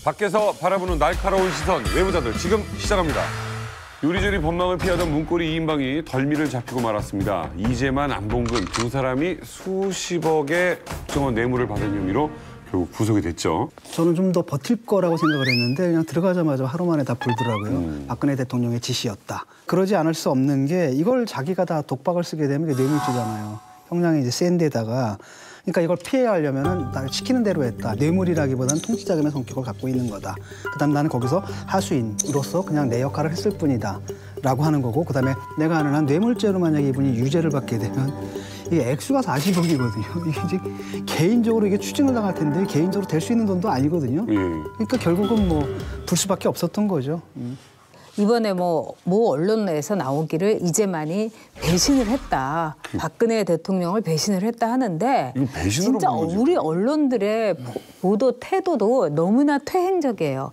밖에서 바라보는 날카로운 시선, 외부자들 지금 시작합니다. 요리조리 법망을 피하던 문고리 2인방이 덜미를 잡히고 말았습니다. 이재만, 안봉근 두 사람이 수십억의 국정원 뇌물을 받은 혐의로 결국 구속이 됐죠. 저는 좀 더 버틸 거라고 생각을 했는데 그냥 들어가자마자 하루 만에 다 불더라고요. 박근혜 대통령의 지시였다. 그러지 않을 수 없는 게 이걸 자기가 다 독박을 쓰게 되면 이게 뇌물죄잖아요. 형량이 이제 센 데다가 그러니까 이걸 피해야 하려면은 나를 시키는 대로 했다. 뇌물이라기보다는 통치자금의 성격을 갖고 있는 거다. 그다음 나는 거기서 하수인으로서 그냥 내 역할을 했을 뿐이다. 라고 하는 거고 그다음에 내가 아는 한 뇌물죄로 만약에 이분이 유죄를 받게 되면 이게 액수가 40억이거든요. 이게 이제 개인적으로 이게 추징을 당할 텐데 개인적으로 될 수 있는 돈도 아니거든요. 그러니까 결국은 뭐 불 수밖에 없었던 거죠. 이번에 모 언론에서 나오기를 이재만이 배신을 했다. 박근혜 대통령을 배신을 했다 하는데 진짜 우리 언론들의 보도 태도도 너무나 퇴행적이에요.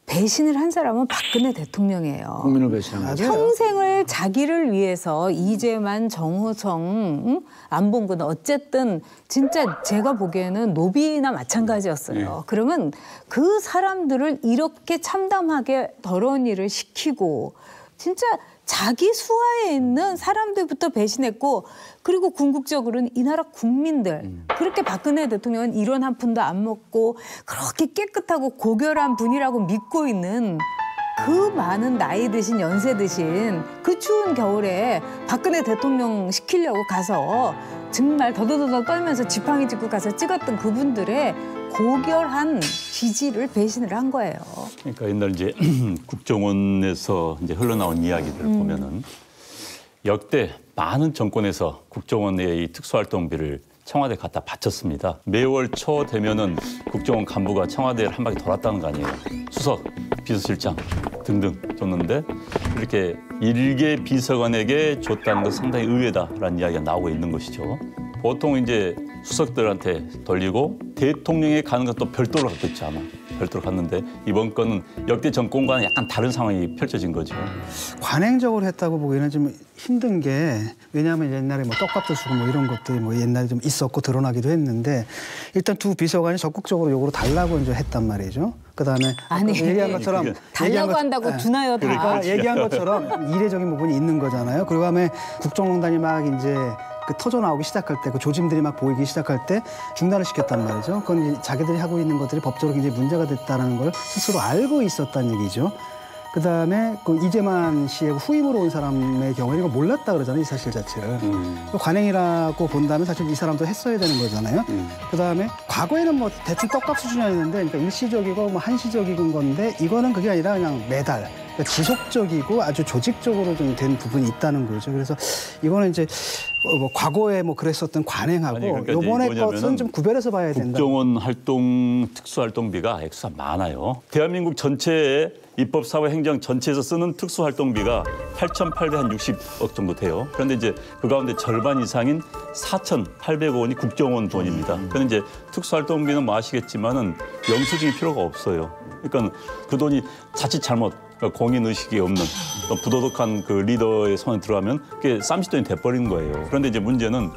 배신을 한 사람은 박근혜 대통령이에요. 국민을 배신한 거죠. 평생을 자기를 위해서 이재만, 정호성, 안봉근 어쨌든 진짜 제가 보기에는 노비나 마찬가지였어요. 그러면 그 사람들을 이렇게 참담하게 더러운 일을 시키고 진짜 자기 수하에 있는 사람들부터 배신했고 그리고 궁극적으로는 이 나라 국민들 그렇게 박근혜 대통령은 이런 한 푼도 안 먹고 그렇게 깨끗하고 고결한 분이라고 믿고 있는 그 많은 나이 드신 연세 드신 그 추운 겨울에 박근혜 대통령 시키려고 가서 정말 더더더더 떨면서 지팡이 짚고 가서 찍었던 그분들의 고결한 지지를 배신을 한 거예요. 그러니까 옛날 이제 국정원에서 이제 흘러나온 이야기들을 보면은 역대 많은 정권에서 국정원의 이 특수활동비를 청와대 갖다 바쳤습니다. 매월 초 되면은 국정원 간부가 청와대를 한 바퀴 돌았다는 거 아니에요. 수석, 비서실장 등등 줬는데 이렇게 일개 비서관에게 줬다는 건 상당히 의외다라는 이야기가 나오고 있는 것이죠. 보통 이제 수석들한테 돌리고 대통령에 가는 건 또 별도로 갔겠죠 아마. 별도로 갔는데 이번 건은 역대 정권과는 약간 다른 상황이 펼쳐진 거죠. 관행적으로 했다고 보기에는 좀 힘든 게 왜냐하면 옛날에 뭐 떡밥도 주고 뭐 이런 것들이 뭐 옛날에 좀 있었고 드러나기도 했는데 일단 두 비서관이 적극적으로 요구를 달라고 이제 했단 말이죠. 그다음에 아니 얘기한 것처럼 달라고 한다고 주나요 다. 그러니까 얘기한 것처럼 이례적인 부분이 있는 거잖아요. 그리고 다음에 국정농단이 막 이제 그 터져 나오기 시작할 때, 그 조짐들이 막 보이기 시작할 때 중단을 시켰단 말이죠. 그건 이제 자기들이 하고 있는 것들이 법적으로 굉장히 문제가 됐다는 걸 스스로 알고 있었다는 얘기죠. 그다음에 그 이재만 씨의 후임으로 온 사람의 경우에 이거 몰랐다 그러잖아요, 이 사실 자체를. 관행이라고 본다면 사실 이 사람도 했어야 되는 거잖아요. 그다음에 과거에는 뭐 대충 떡값 수준이었는데 그러니까 일시적이고 뭐 한시적인 건데 이거는 그게 아니라 그냥 매달. 그러니까 지속적이고 아주 조직적으로 좀 된 부분이 있다는 거죠. 그래서 이거는 이제 뭐 과거에 뭐 그랬었던 관행하고 그러니까 이번의 것은 좀 구별해서 봐야 된다. 국정원 활동 특수활동비가 액수가 많아요. 대한민국 전체의 입법, 사회, 행정 전체에서 쓰는 특수활동비가 8,860억 정도 돼요. 그런데 이제 그 가운데 절반 이상인 4,800억 원이 국정원 돈입니다. 그런데 이제 특수활동비는 뭐 아시겠지만은 영수증이 필요가 없어요. 그러니까 그 돈이 자칫 잘못 그러니까 공인의식이 없는 부도덕한 그 리더의 손에 들어가면 그게 쌈짓돈이 돼버리는 거예요. 그런데 이제 문제는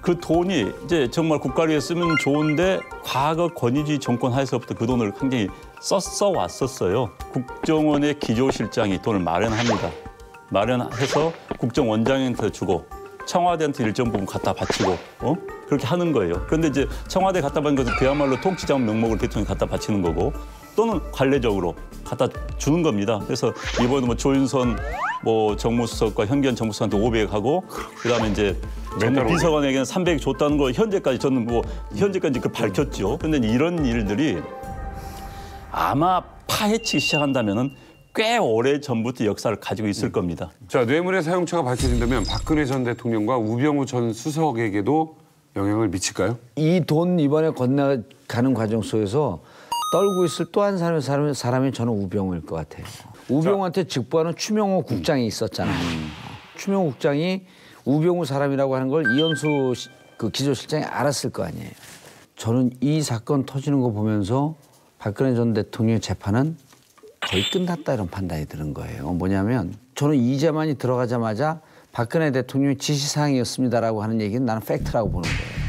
그 돈이 이제 정말 국가를 위해 쓰면 좋은데 과거 권위주의 정권 하에서부터 그 돈을 굉장히 써왔었어요. 국정원의 기조실장이 돈을 마련합니다. 마련해서 국정원장한테 주고 청와대한테 일정 부분 갖다 바치고 그렇게 하는 거예요. 그런데 이제 청와대 갖다 바치는 것은 그야말로 통치자금 명목으로 대통령이 갖다 바치는 거고 또는 관례적으로 갖다 주는 겁니다. 그래서 이번에 뭐 조윤선 뭐 정무수석과 현기현 정무수석한테 500 하고 그다음에 이제 비서관에게는 300 줬다는 거 현재까지 저는 뭐 현재까지 그 밝혔죠. 그런데 이런 일들이 아마 파헤치기 시작한다면은 꽤 오래 전부터 역사를 가지고 있을 겁니다. 자, 뇌물의 사용처가 밝혀진다면 박근혜 전 대통령과 우병우 전 수석에게도 영향을 미칠까요? 이 돈 이번에 건너가는 과정 속에서 떨고 있을 또 한 사람이 저는 우병우일 것 같아요. 우병우한테 직보하는 추명호 국장이 있었잖아요. 추명호 국장이 우병우 사람이라고 하는 걸 이현수 그 기조실장이 알았을 거 아니에요. 저는 이 사건 터지는 거 보면서 박근혜 전 대통령의 재판은 거의 끝났다 이런 판단이 드는 거예요. 뭐냐면 저는 이재만이 들어가자마자 박근혜 대통령의 지시사항이었습니다라고 하는 얘기는 나는 팩트라고 보는 거예요.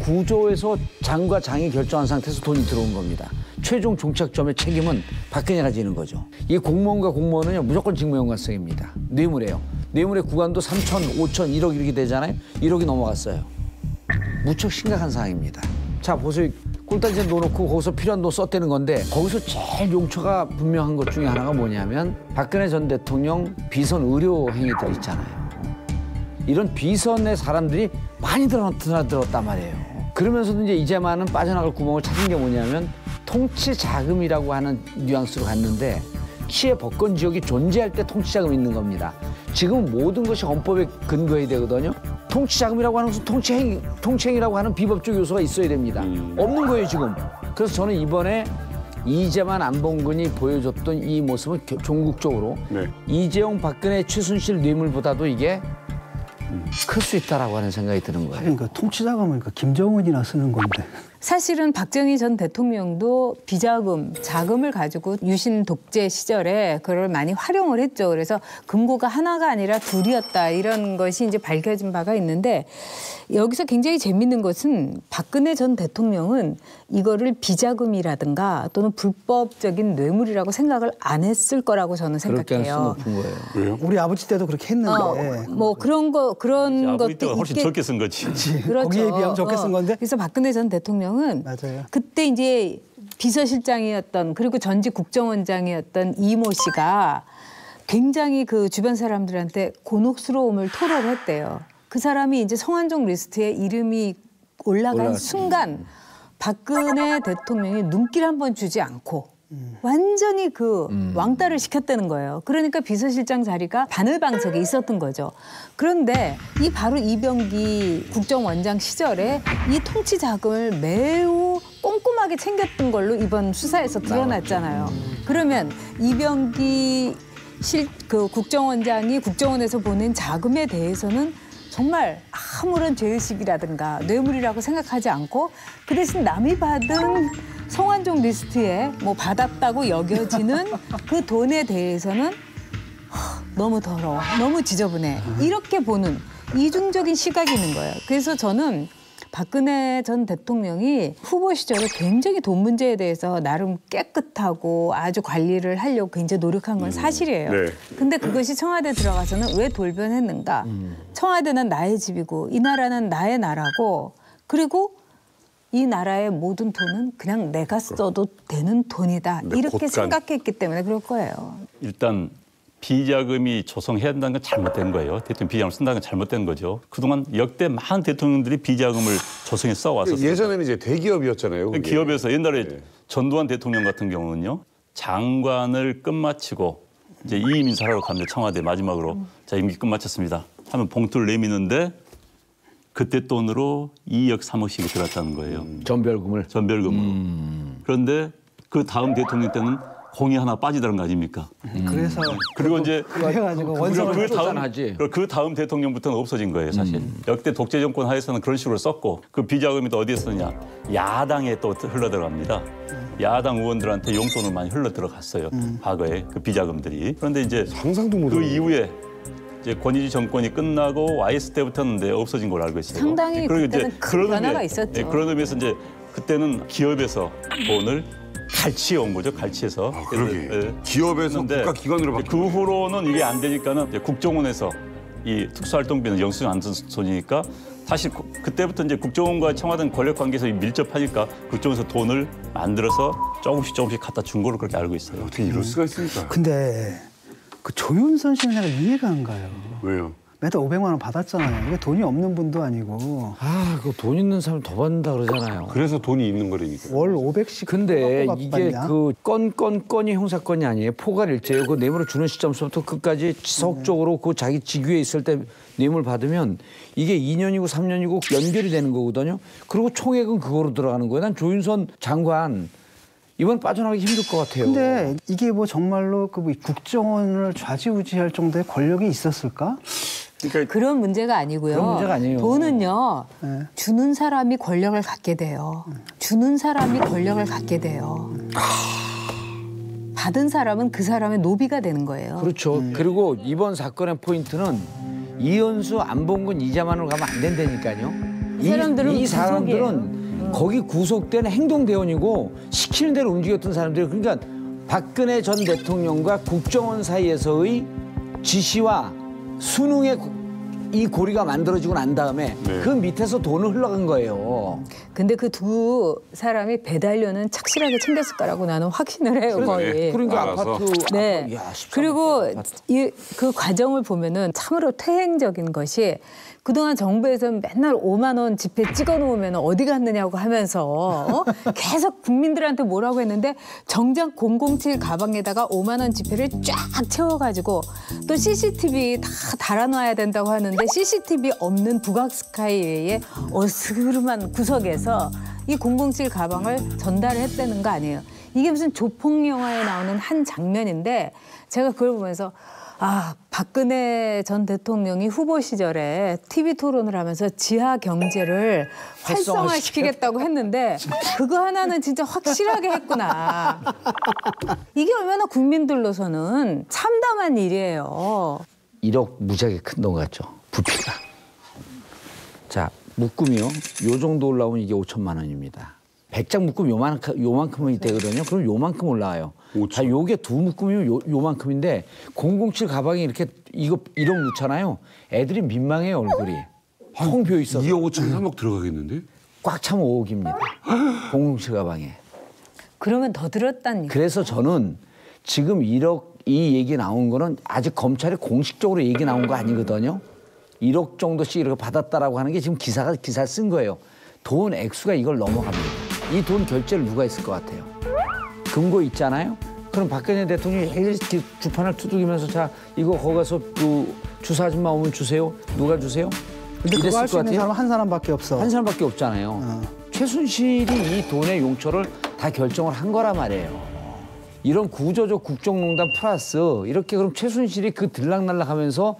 구조에서 장과 장이 결정한 상태에서 돈이 들어온 겁니다. 최종 종착점의 책임은 박근혜가 지는 거죠. 이 공무원과 공무원은요 무조건 직무연관성입니다. 뇌물이에요. 뇌물의 구간도 3천, 5천, 1억 이렇게 되잖아요. 1억이 넘어갔어요. 무척 심각한 상황입니다. 자 보세요. 꿀단지에 넣어놓고 거기서 필요한 돈 썼다는 건데 거기서 제일 용처가 분명한 것 중에 하나가 뭐냐면 박근혜 전 대통령 비선 의료 행위들 있잖아요. 이런 비선의 사람들이 많이 들었단 말이에요. 그러면서도 이제 이제만은 빠져나갈 구멍을 찾은 게 뭐냐면 통치 자금이라고 하는 뉘앙스로 갔는데 피해 법권 지역이 존재할 때 통치 자금이 있는 겁니다. 지금 모든 것이 헌법에 근거해야 되거든요. 통치 자금이라고 하는 것은 통치행위라고 하는 비법적 요소가 있어야 됩니다. 없는 거예요 지금. 그래서 저는 이번에 이재만 안봉근이 보여줬던 이 모습은 종국적으로 네. 이재용 박근혜 최순실 뇌물보다도 이게 클 수 있다라고 하는 생각이 드는 거예요. 그러니까 통치자금은 김정은이나 쓰는 건데. 사실은 박정희 전 대통령도 비자금, 자금을 가지고 유신 독재 시절에 그걸 많이 활용을 했죠. 그래서 금고가 하나가 아니라 둘이었다 이런 것이 이제 밝혀진 바가 있는데 여기서 굉장히 재밌는 것은 박근혜 전 대통령은 이거를 비자금이라든가 또는 불법적인 뇌물이라고 생각을 안 했을 거라고 저는 그렇게 할 수는 생각해요. 높은 거예요. 왜요? 우리 아버지 때도 그렇게 했는데. 뭐 그런 아버지 때가 것도 훨씬 있겠- 적게 쓴 거지. 그렇죠. 거기에 비하면 적게 쓴 건데. 그래서 박근혜 전 대통령은 맞아요. 그때 이제 비서실장이었던 그리고 전직 국정원장이었던 이모 씨가 굉장히 그 주변 사람들한테 곤혹스러움을 토로했대요. 그 사람이 이제 성완종 리스트에 이름이 올라간 순간 박근혜 대통령이 눈길 한 번 주지 않고 완전히 그 왕따를 시켰다는 거예요. 그러니까 비서실장 자리가 바늘방석에 있었던 거죠. 그런데 이 바로 이병기 국정원장 시절에 이 통치 자금을 매우 꼼꼼하게 챙겼던 걸로 이번 수사에서 드러났잖아요. 그러면 이병기 그 국정원장이 국정원에서 보낸 자금에 대해서는 정말 아무런 죄의식이라든가 뇌물이라고 생각하지 않고 그 대신 남이 받은 성완종 리스트에 뭐 받았다고 여겨지는 그 돈에 대해서는 너무 더러워, 너무 지저분해 이렇게 보는 이중적인 시각이 있는 거예요. 그래서 저는 박근혜 전 대통령이 후보 시절에 굉장히 돈 문제에 대해서 나름 깨끗하고 아주 관리를 하려고 굉장히 노력한 건 사실이에요. 네. 근데 그것이 청와대 들어가서는 왜 돌변했는가? 청와대는 나의 집이고 이 나라는 나의 나라고 그리고 이 나라의 모든 돈은 그냥 내가 써도 되는 돈이다. 네, 이렇게 곳간. 생각했기 때문에 그럴 거예요. 일단 비자금이 조성해야 된다는 건 잘못된 거예요. 대통령 비자금을 쓴다는 건 잘못된 거죠. 그동안 역대 많은 대통령들이 비자금을 조성해 써왔었어요. 예전에는 이제 대기업이었잖아요. 그게. 기업에서 옛날에 네. 전두환 대통령 같은 경우는요. 장관을 끝마치고 이제 이임 인사하러 갑니다. 청와대 마지막으로. 자, 임기 끝마쳤습니다. 하면 봉투를 내미는데 그때 돈으로 2억 3억씩이 들었다는 거예요. 전별금을. 전별금으로. 그런데 그 다음 대통령 때는 공이 하나 빠지다는 거 아닙니까? 그래서 그리고 이제 그래가지고 원성을 쫓아나지. 그 다음 대통령부터는 없어진 거예요, 사실. 역대 독재 정권 하에서는 그런 식으로 썼고 그 비자금이 또 어디에 쓰느냐? 야당에 또 흘러 들어갑니다. 야당 의원들한테 용돈을 많이 흘러 들어갔어요. 과거에 그 비자금들이. 그런데 이제 상상도 못 그 하는 이후에 이제 권위주의 정권이 끝나고 YS 때부터는 이제 없어진 걸로 알고 있어요. 상당히 그리고 그때는 이제 큰 변화가 의미에- 있었죠. 네, 그런 의미에서 이제 그때는 기업에서 돈을 갈취해 온 거죠, 갈취해서. 그러게. 예. 기업에서 했는데 국가기관으로 바뀌 그 후로는 이게 안 되니까는 이제 국정원에서 이 특수활동비는 영수증 안 쓴 돈이니까 다시 그때부터 이제 국정원과 청와대는 권력 관계에서 밀접하니까 국정원에서 돈을 만들어서 조금씩 갖다 준 걸로 그렇게 알고 있어요. 어떻게 이럴 수가 있습니까? 근데 그 조윤선 씨는 내가 이해가 안 가요. 왜요? 매달 500만 원 받았잖아요. 이게 돈이 없는 분도 아니고 아, 그 돈 있는 사람 더 받는다 그러잖아요. 그래서 돈이 있는 거라니까. 월 500씩. 근데 이게 그 건이 형사건이 아니에요. 포괄일제예요. 그 뇌물을 주는 시점부터 끝까지 지속적으로 그 자기 직위에 있을 때 뇌물 받으면 이게 2년이고 3년이고 연결이 되는 거거든요. 그리고 총액은 그거로 들어가는 거예요. 난 조윤선 장관 이번 빠져나가기 힘들 것 같아요. 근데 이게 뭐 정말로 그 국정원을 좌지우지할 정도의 권력이 있었을까? 그러니까 그런 문제가 아니고요. 그런 문제가 아니에요. 돈은요. 네. 주는 사람이 권력을 갖게 돼요. 주는 사람이 권력을 갖게 돼요. 받은 사람은 그 사람의 노비가 되는 거예요. 그렇죠. 그리고 이번 사건의 포인트는 이현수, 안봉근, 이재만으로 가면 안 된다니까요. 이 사람들은 이 구속이에요. 사람들은 거기 구속된 행동대원이고 시키는 대로 움직였던 사람들이 그러니까 박근혜 전 대통령과 국정원 사이에서의 지시와 수능의 이 고리가 만들어지고 난 다음에 네. 그 밑에서 돈을 흘러간 거예요. 근데 그 두 사람이 배달료는 착실하게 챙겼을 거라고 나는 확신을 해요, 거의. 그러니까 알아서. 아파트 네. 야, 13 그리고 아파트. 그 과정을 보면은 참으로 퇴행적인 것이 그동안 정부에서는 맨날 5만 원 지폐 찍어 놓으면 어디 갔느냐고 하면서 계속 국민들한테 뭐라고 했는데 정작 007 가방에다가 5만 원 지폐를 쫙 채워가지고 또 CCTV 다 달아놔야 된다고 하는데 CCTV 없는 북악스카이의 어스름한 구석에서 이 007 가방을 전달을 했다는 거 아니에요. 이게 무슨 조폭 영화에 나오는 한 장면인데 제가 그걸 보면서 아, 박근혜 전 대통령이 후보 시절에 TV 토론을 하면서 지하 경제를 활성화시키겠다고 했는데 그거 하나는 진짜 확실하게 했구나. 이게 얼마나 국민들로서는 참담한 일이에요. 1억 무지하게 큰 돈 같죠. 부피가. 자, 묶음이요. 요 정도 올라오면 이게 5천만 원입니다. 100장 묶음 요만큼이 되거든요. 그럼 요만큼 올라와요. 5천. 자, 요게 두 묶음이면 요만큼인데 007 가방에 이렇게 이거 1억 넣잖아요. 애들이 민망해요, 얼굴이. 텅 비어 있어. 2억 5천 3억 들어가겠는데? 꽉 차면 5억입니다. 007 가방에. 그러면 더 들었다는 얘기. 그래서 저는 지금 1억 이 얘기 나온 거는 아직 검찰이 공식적으로 얘기 나온 거 아니거든요. 1억 정도씩 이렇게 받았다라고 하는 게 지금 기사 쓴 거예요. 돈 액수가 이걸 넘어갑니다. 이 돈 결제를 누가 했을 것 같아요? 금고 있잖아요. 그럼 박근혜 대통령이 이렇게 주판을 두들기면서 자 이거 거기 가서 그 주사 아줌마 오면 주세요. 누가 주세요? 근데 그거 이랬을 할 수 것 있는 같아요? 사람은 한 사람밖에 없어. 한 사람밖에 없잖아요. 최순실이 이 돈의 용처를 다 결정을 한 거란 말이에요. 이런 구조적 국정농단 플러스 이렇게 그럼 최순실이 그 들락날락하면서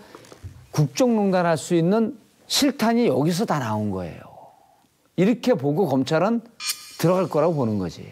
국정농단 할 수 있는 실탄이 여기서 다 나온 거예요. 이렇게 보고 검찰은 들어갈 거라고 보는 거지.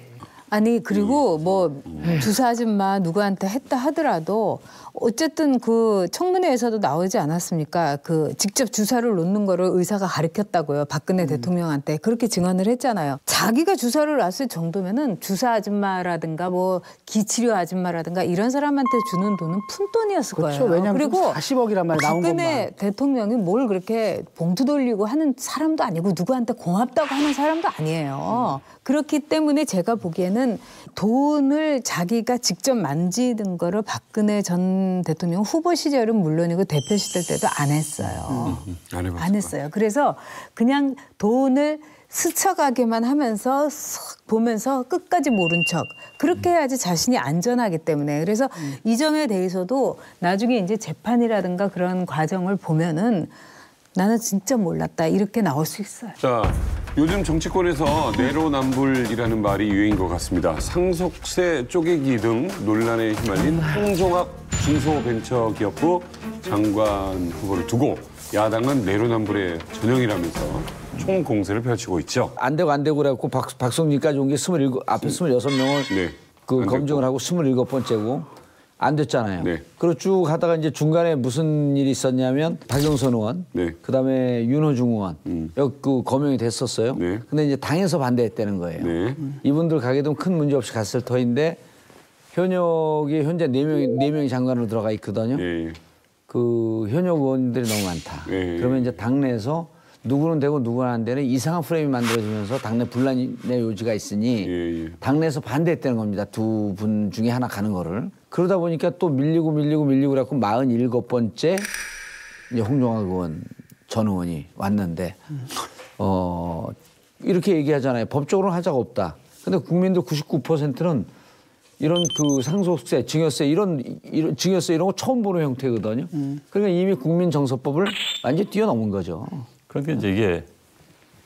아니 그리고 뭐 주사 아줌마 누구한테 했다 하더라도 어쨌든 그 청문회에서도 나오지 않았습니까? 그 직접 주사를 놓는 거를 의사가 가르쳤다고요. 박근혜 대통령한테 그렇게 증언을 했잖아요. 자기가 주사를 놨을 정도면은 주사 아줌마라든가 뭐 기치료 아줌마라든가 이런 사람한테 주는 돈은 푼돈이었을 그렇죠. 거예요. 왜냐하면 그리고 40억이란 말이 나온 박근혜 것만. 대통령이 뭘 그렇게 봉투 돌리고 하는 사람도 아니고 누구한테 고맙다고 하는 사람도 아니에요. 그렇기 때문에 제가 보기에는 돈을 자기가 직접 만지는 거를 박근혜 전 대통령 후보 시절은 물론이고 대표 시절 때도 안 했어요. 안 해봤을 안 했어요. 그래서 그냥 돈을 스쳐가게만 하면서 쓱 보면서 끝까지 모른 척 그렇게 해야지 자신이 안전하기 때문에 그래서 이 점에 대해서도 나중에 이제 재판이라든가 그런 과정을 보면은 나는 진짜 몰랐다 이렇게 나올 수 있어요. 자, 요즘 정치권에서 내로남불이라는 말이 유행인 것 같습니다. 상속세 쪼개기 등 논란에 휘말린 홍종학 중소벤처기업부 장관 후보를 두고 야당은 내로남불의 전형이라면서 총공세를 펼치고 있죠. 안 되고 그래갖고 박성진까지 온 게 앞에 26명을 네. 그 안 검증을 됐고. 하고 27번째고 안 됐잖아요. 네. 그리고 쭉 하다가 이제 중간에 무슨 일이 있었냐면 박영선 의원, 네. 그다음에 윤호중 의원 여기 그 거명이 됐었어요. 네. 근데 이제 당에서 반대했다는 거예요. 네. 이분들 가게 되면 큰 문제 없이 갔을 터인데 현역이 현재 4명이 장관으로 들어가 있거든요. 예, 예. 그 현역 의원들이 너무 많다. 예. 그러면 이제 당내에서 누구는 되고 누구는 안 되는 이상한 프레임이 만들어지면서 당내 분란의 요지가 있으니 예, 예. 당내에서 반대했다는 겁니다. 두 분 중에 하나 가는 거를. 그러다 보니까 또 밀리고 그래갖고 47번째 이제 홍종학 의원 전 의원이 왔는데 이렇게 얘기하잖아요. 법적으로는 하자가 없다. 근데 국민들 99%는 이런 그 상속세, 증여세 이런 증여세 이런 거 처음 보는 형태거든요. 그러니까 이미 국민정서법을 완전히 뛰어넘은 거죠. 그러니까 이제 이게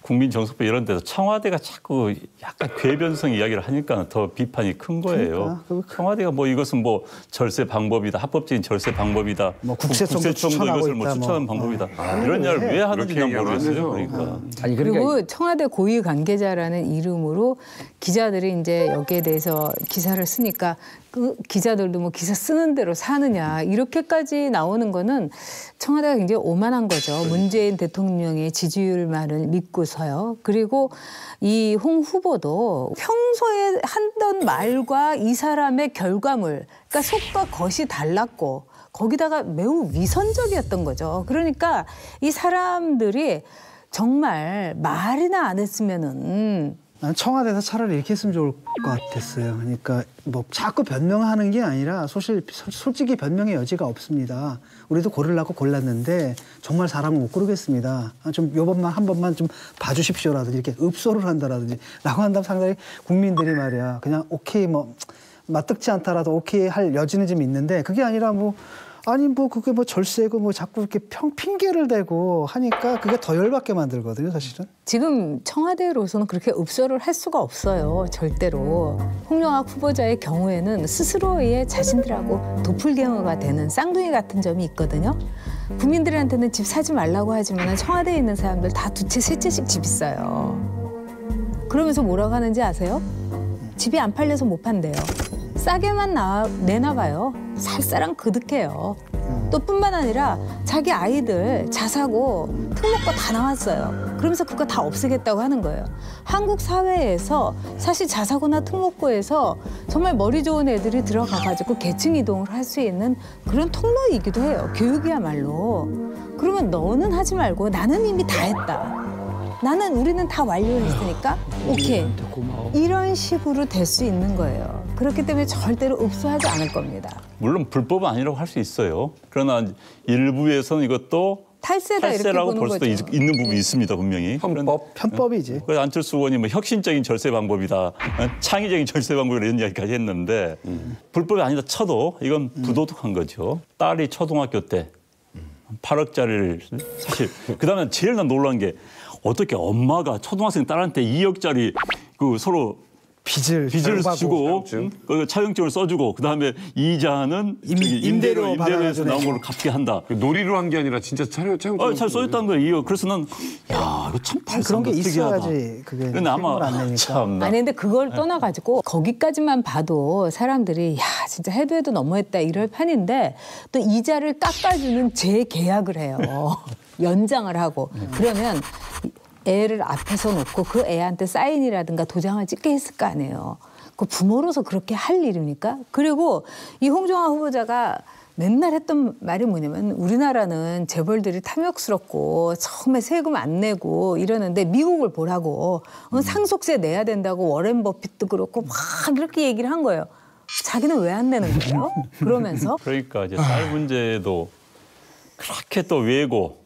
국민정서법 이런 데서 청와대가 자꾸 약간 궤변성 이야기를 하니까 더 비판이 큰 거예요. 그러니까. 청와대가 뭐 이것은 뭐 절세 방법이다, 합법적인 절세 방법이다, 뭐 국세청도 국세청도 추천하고 이것을 뭐 있다, 추천하는 뭐. 방법이다. 이런 이야기를 왜 하는지 난 그렇게 모르겠어요. 얘기하면 그러니까. 아니 그러니까 그리고 청와대 고위 관계자라는 이름으로 기자들이 이제 여기에 대해서 기사를 쓰니까 기자들도 뭐 기사 쓰는 대로 사느냐 이렇게까지 나오는 거는 청와대가 굉장히 오만한 거죠. 문재인 대통령의 지지율만을 믿고서요. 그리고 이 홍 후보도 평소에 하던 말과 이 사람의 결과물, 그러니까 속과 겉이 달랐고 거기다가 매우 위선적이었던 거죠. 그러니까 이 사람들이 정말 말이나 안 했으면은 난 청와대에서 차라리 이렇게 했으면 좋을 것 같았어요. 그러니까 뭐 자꾸 변명하는 게 아니라 솔직히 변명의 여지가 없습니다. 우리도 고르려고 골랐는데 정말 사람을 못 고르겠습니다. 좀 요번만 한 번만 좀 봐주십시오라든지 이렇게 읍소를 한다라든지 라고 한다면 상당히 국민들이 말이야 그냥 오케이 뭐 맞득지 않다라도 오케이 할 여지는 좀 있는데 그게 아니라 뭐 아니 뭐 그게 뭐 절세고 뭐 자꾸 이렇게 핑계를 대고 하니까 그게 더 열받게 만들거든요, 사실은. 지금 청와대로서는 그렇게 읍소를 할 수가 없어요. 절대로. 홍영학 후보자의 경우에는 스스로의 자신들하고 도플갱어가 되는 쌍둥이 같은 점이 있거든요. 국민들한테는 집 사지 말라고 하지만 청와대에 있는 사람들 다 두 채, 세 채씩 집 있어요. 그러면서 뭐라고 하는지 아세요? 집이 안 팔려서 못 판대요. 싸게만 내놔봐요. 살 사람 그득해요. 또 뿐만 아니라 자기 아이들 자사고 특목고 다 나왔어요. 그러면서 그거 다 없애겠다고 하는 거예요. 한국 사회에서 사실 자사고나 특목고에서 정말 머리 좋은 애들이 들어가가지고 계층 이동을 할 수 있는 그런 통로이기도 해요. 교육이야말로. 그러면 너는 하지 말고 나는 이미 다 했다. 우리는 다 완료했으니까 오케이. 이런 식으로 될 수 있는 거예요. 그렇기 때문에 절대로 읍소하지 않을 겁니다. 물론 불법은 아니라고 할 수 있어요. 그러나 일부에서는 이것도 탈세다 이렇게 탈세라고 보는 볼 수도 거죠. 있는 부분이 있습니다, 분명히. 편법이지. 그래서 안철수 의원이 뭐 혁신적인 절세 방법이다, 창의적인 절세 방법이다 이런 이야기까지 했는데 불법이 아니다 쳐도 이건 부도덕한 거죠. 딸이 초등학교 때 8억짜리를 사실 그다음에 제일 난 놀란 게 어떻게 엄마가 초등학생 딸한테 2억짜리 그 서로 빚을 주고 차용증을 써주고 그다음에 이자는 임대료에서 나온 걸로 갚게 한다. 놀이로 한 게 아니라 진짜 잘 써있다는 거예요. 그래서 난 야 이거 참 그런 게 특이하다. 있어야지 그게 근데 아마 안 되니까. 참 아니 근데 그걸 떠나가지고 거기까지만 봐도 사람들이 야 진짜 해도 너무했다 이럴 판인데 또 이자를 깎아주는 재계약을 해요. 연장을 하고 그러면 애를 앞에서 놓고 그 애한테 사인이라든가 도장을 찍게 했을 거 아니에요. 그 부모로서 그렇게 할 일입니까? 그리고 이 홍정화 후보자가 맨날 했던 말이 뭐냐면 우리나라는 재벌들이 탐욕스럽고 처음에 세금 안 내고 이러는데 미국을 보라고 상속세 내야 된다고 워렌 버핏도 그렇고 막 이렇게 얘기를 한 거예요. 자기는 왜 안 내는 거예요? 그러면서 그러니까 이제 쌀 문제도 그렇게 또 외고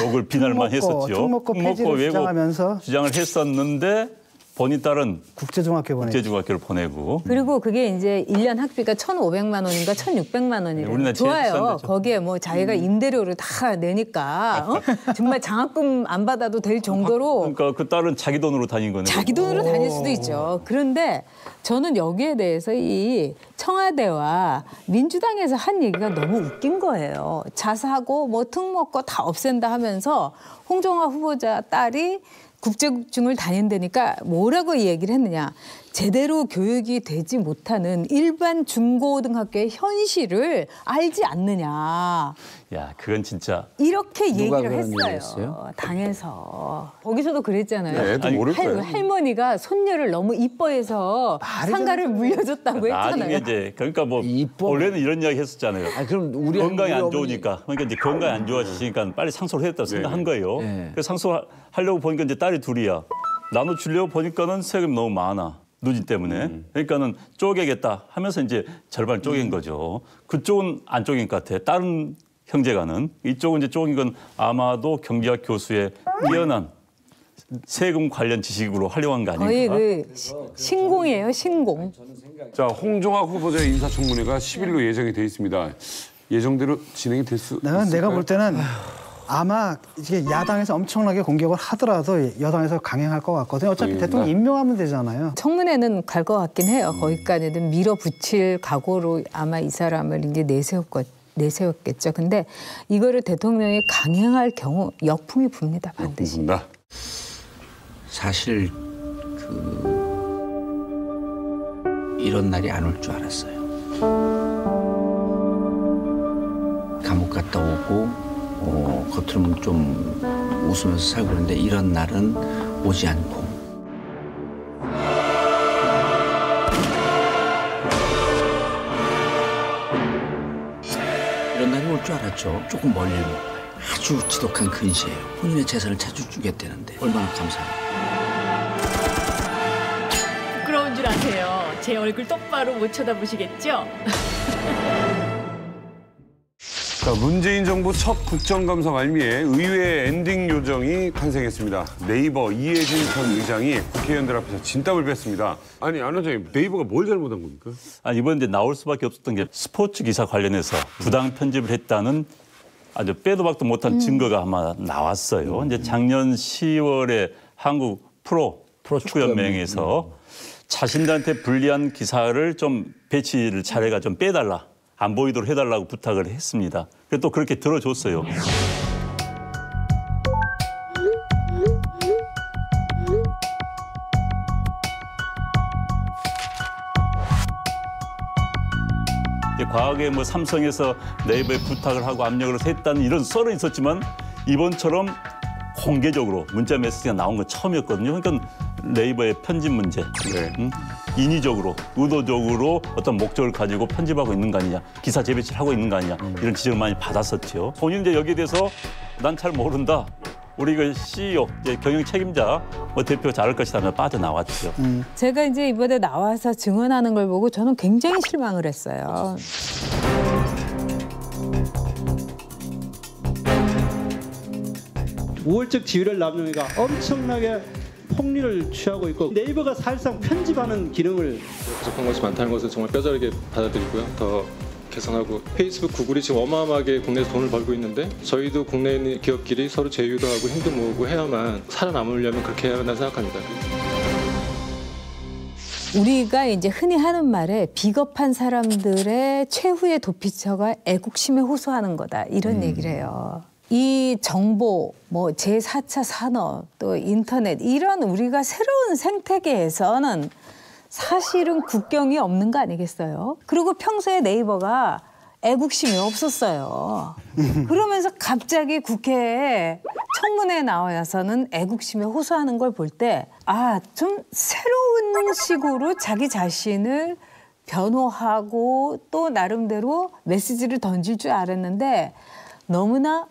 욕을 비난을 많이 했었죠. 특목고 폐지를 주장하면서 주장을 했었는데 본인 딸은 국제중학교를 보내고 그리고 그게 이제 1년 학비가 1,500만 원인가 1,600만 원이래요. 우리나라 제일 좋아요. 비싼 데죠. 거기에 뭐 자기가 임대료를 다 내니까 정말 장학금 안 받아도 될 정도로 그러니까 그 딸은 자기 돈으로 다닌 거네요. 자기 돈으로 다닐 수도 있죠. 그런데 저는 여기에 대해서 이 청와대와 민주당에서 한 얘기가 너무 웃긴 거예요. 자사고 뭐 특목고 다 없앤다 하면서 홍정화 후보자 딸이 국제국중을 다닌다니까 뭐라고 얘기를 했느냐. 제대로 교육이 되지 못하는 일반 중고등학교의 현실을 알지 않느냐. 야, 그건 진짜. 이렇게 누가 얘기를 그런 얘기를 했어요. 했어요? 당에서. 거기서도 그랬잖아요. 네, 애도 모를 거예요. 할머니가 손녀를 너무 이뻐해서 상가를 물려줬다고 나중에 했잖아요. 이제 그러니까 뭐 이뻐. 원래는 이런 이야기 했었잖아요. 그럼 우리 건강이 안 어머니- 좋으니까 그러니까 이제 건강이 안 좋아지시니까 빨리 상소를 해야겠다고 생각한 거예요. 네. 그래서 상소하려고 보니까 이제 딸이 둘이야. 나눠주려고 보니까는 세금이 너무 많아. 누진 때문에. 그러니까는 쪼개겠다 하면서 이제 절반 쪼갠 거죠. 그쪽은 안 쪼갠 것 같아. 다른 형제가는. 이쪽은 이제 쪼갠 건 아마도 경제학 교수의 뛰어난 세금 관련 지식으로 활용한 거 거의 아닌가. 그 신공이에요, 신공. 자, 홍종학 후보자의 인사청문회가 10일로 예정이 돼 있습니다. 예정대로 진행이 될 수 있을까요? 내가 볼 때는 아마 이게 야당에서 엄청나게 공격을 하더라도 여당에서 강행할 것 같거든요. 어차피 대통령 임명하면 되잖아요. 청문회는 갈 것 같긴 해요. 거기까지는 밀어붙일 각오로 아마 이 사람을 이제 내세웠겠죠. 근데 이거를 대통령이 강행할 경우 역풍이 붑니다, 반드시. 다 사실 이런 날이 안 올 줄 알았어요. 감옥 갔다 오고 겉으로는 좀 웃으면서 살고 그러는데 이런 날은 오지 않고 이런 날이 올 줄 알았죠. 조금 멀리 아주 지독한 근시예요. 본인의 재산을 찾아주겠다는데 얼마나 감사해요. 부끄러운 줄 아세요. 제 얼굴 똑바로 못 쳐다보시겠죠? 자, 문재인 정부 첫 국정감사 말미에 의회 엔딩 요정이 탄생했습니다. 네이버 이해진 전 의장이 국회의원들 앞에서 진땀을 뺐습니다. 아니, 안 원장님, 네이버가 뭘 잘못한 겁니까? 이번에 이제 나올 수밖에 없었던 게 스포츠 기사 관련해서 부당 편집을 했다는 아주 빼도 박도 못한 증거가 아마 나왔어요. 이제 작년 10월에 한국 프로축구연맹에서 자신들한테 불리한 기사를 좀 배치를 차례가 좀 빼달라. 안 보이도록 해달라고 부탁을 했습니다. 그래서 또 그렇게 들어줬어요. 과거에 뭐 삼성에서 네이버에 부탁을 하고 압력을 해서 했다는 이런 썰은 있었지만 이번처럼 공개적으로 문자 메시지가 나온 건 처음이었거든요. 그러니까 네이버의 편집 문제, 인위적으로, 의도적으로 어떤 목적을 가지고 편집하고 있는 거 아니냐, 기사 재배치를 하고 있는 거 아니냐 이런 지적을 많이 받았었죠. 본인 이제 여기에 대해서 난 잘 모른다. 우리 그 CEO, 이제 경영 책임자 대표가 잘할 것이다 하면 빠져나왔죠. 제가 이제 이번에 나와서 증언하는 걸 보고 저는 굉장히 실망을 했어요. 우월적 지위를 남용이가 엄청나게 폭리를 취하고 있고 네이버가 사실상 편집하는 기능을 부족한 것이 많다는 것을 정말 뼈저리게 받아들이고요. 더 개선하고 페이스북, 구글이 지금 어마어마하게 국내에서 돈을 벌고 있는데 저희도 국내에 있는 기업끼리 서로 제휴도 하고 힘도 모으고 해야만 살아남으려면 그렇게 해야 한다고 생각합니다. 우리가 이제 흔히 하는 말에 비겁한 사람들의 최후의 도피처가 애국심에 호소하는 거다 이런 얘기를 해요. 이 정보, 뭐 제4차 산업, 또 인터넷 이런 우리가 새로운 생태계에서는 사실은 국경이 없는 거 아니겠어요? 그리고 평소에 네이버가 애국심이 없었어요. 그러면서 갑자기 국회에 청문회에 나와서는 애국심에 호소하는 걸 볼 때 좀 새로운 식으로 자기 자신을 변호하고 또 나름대로 메시지를 던질 줄 알았는데 너무나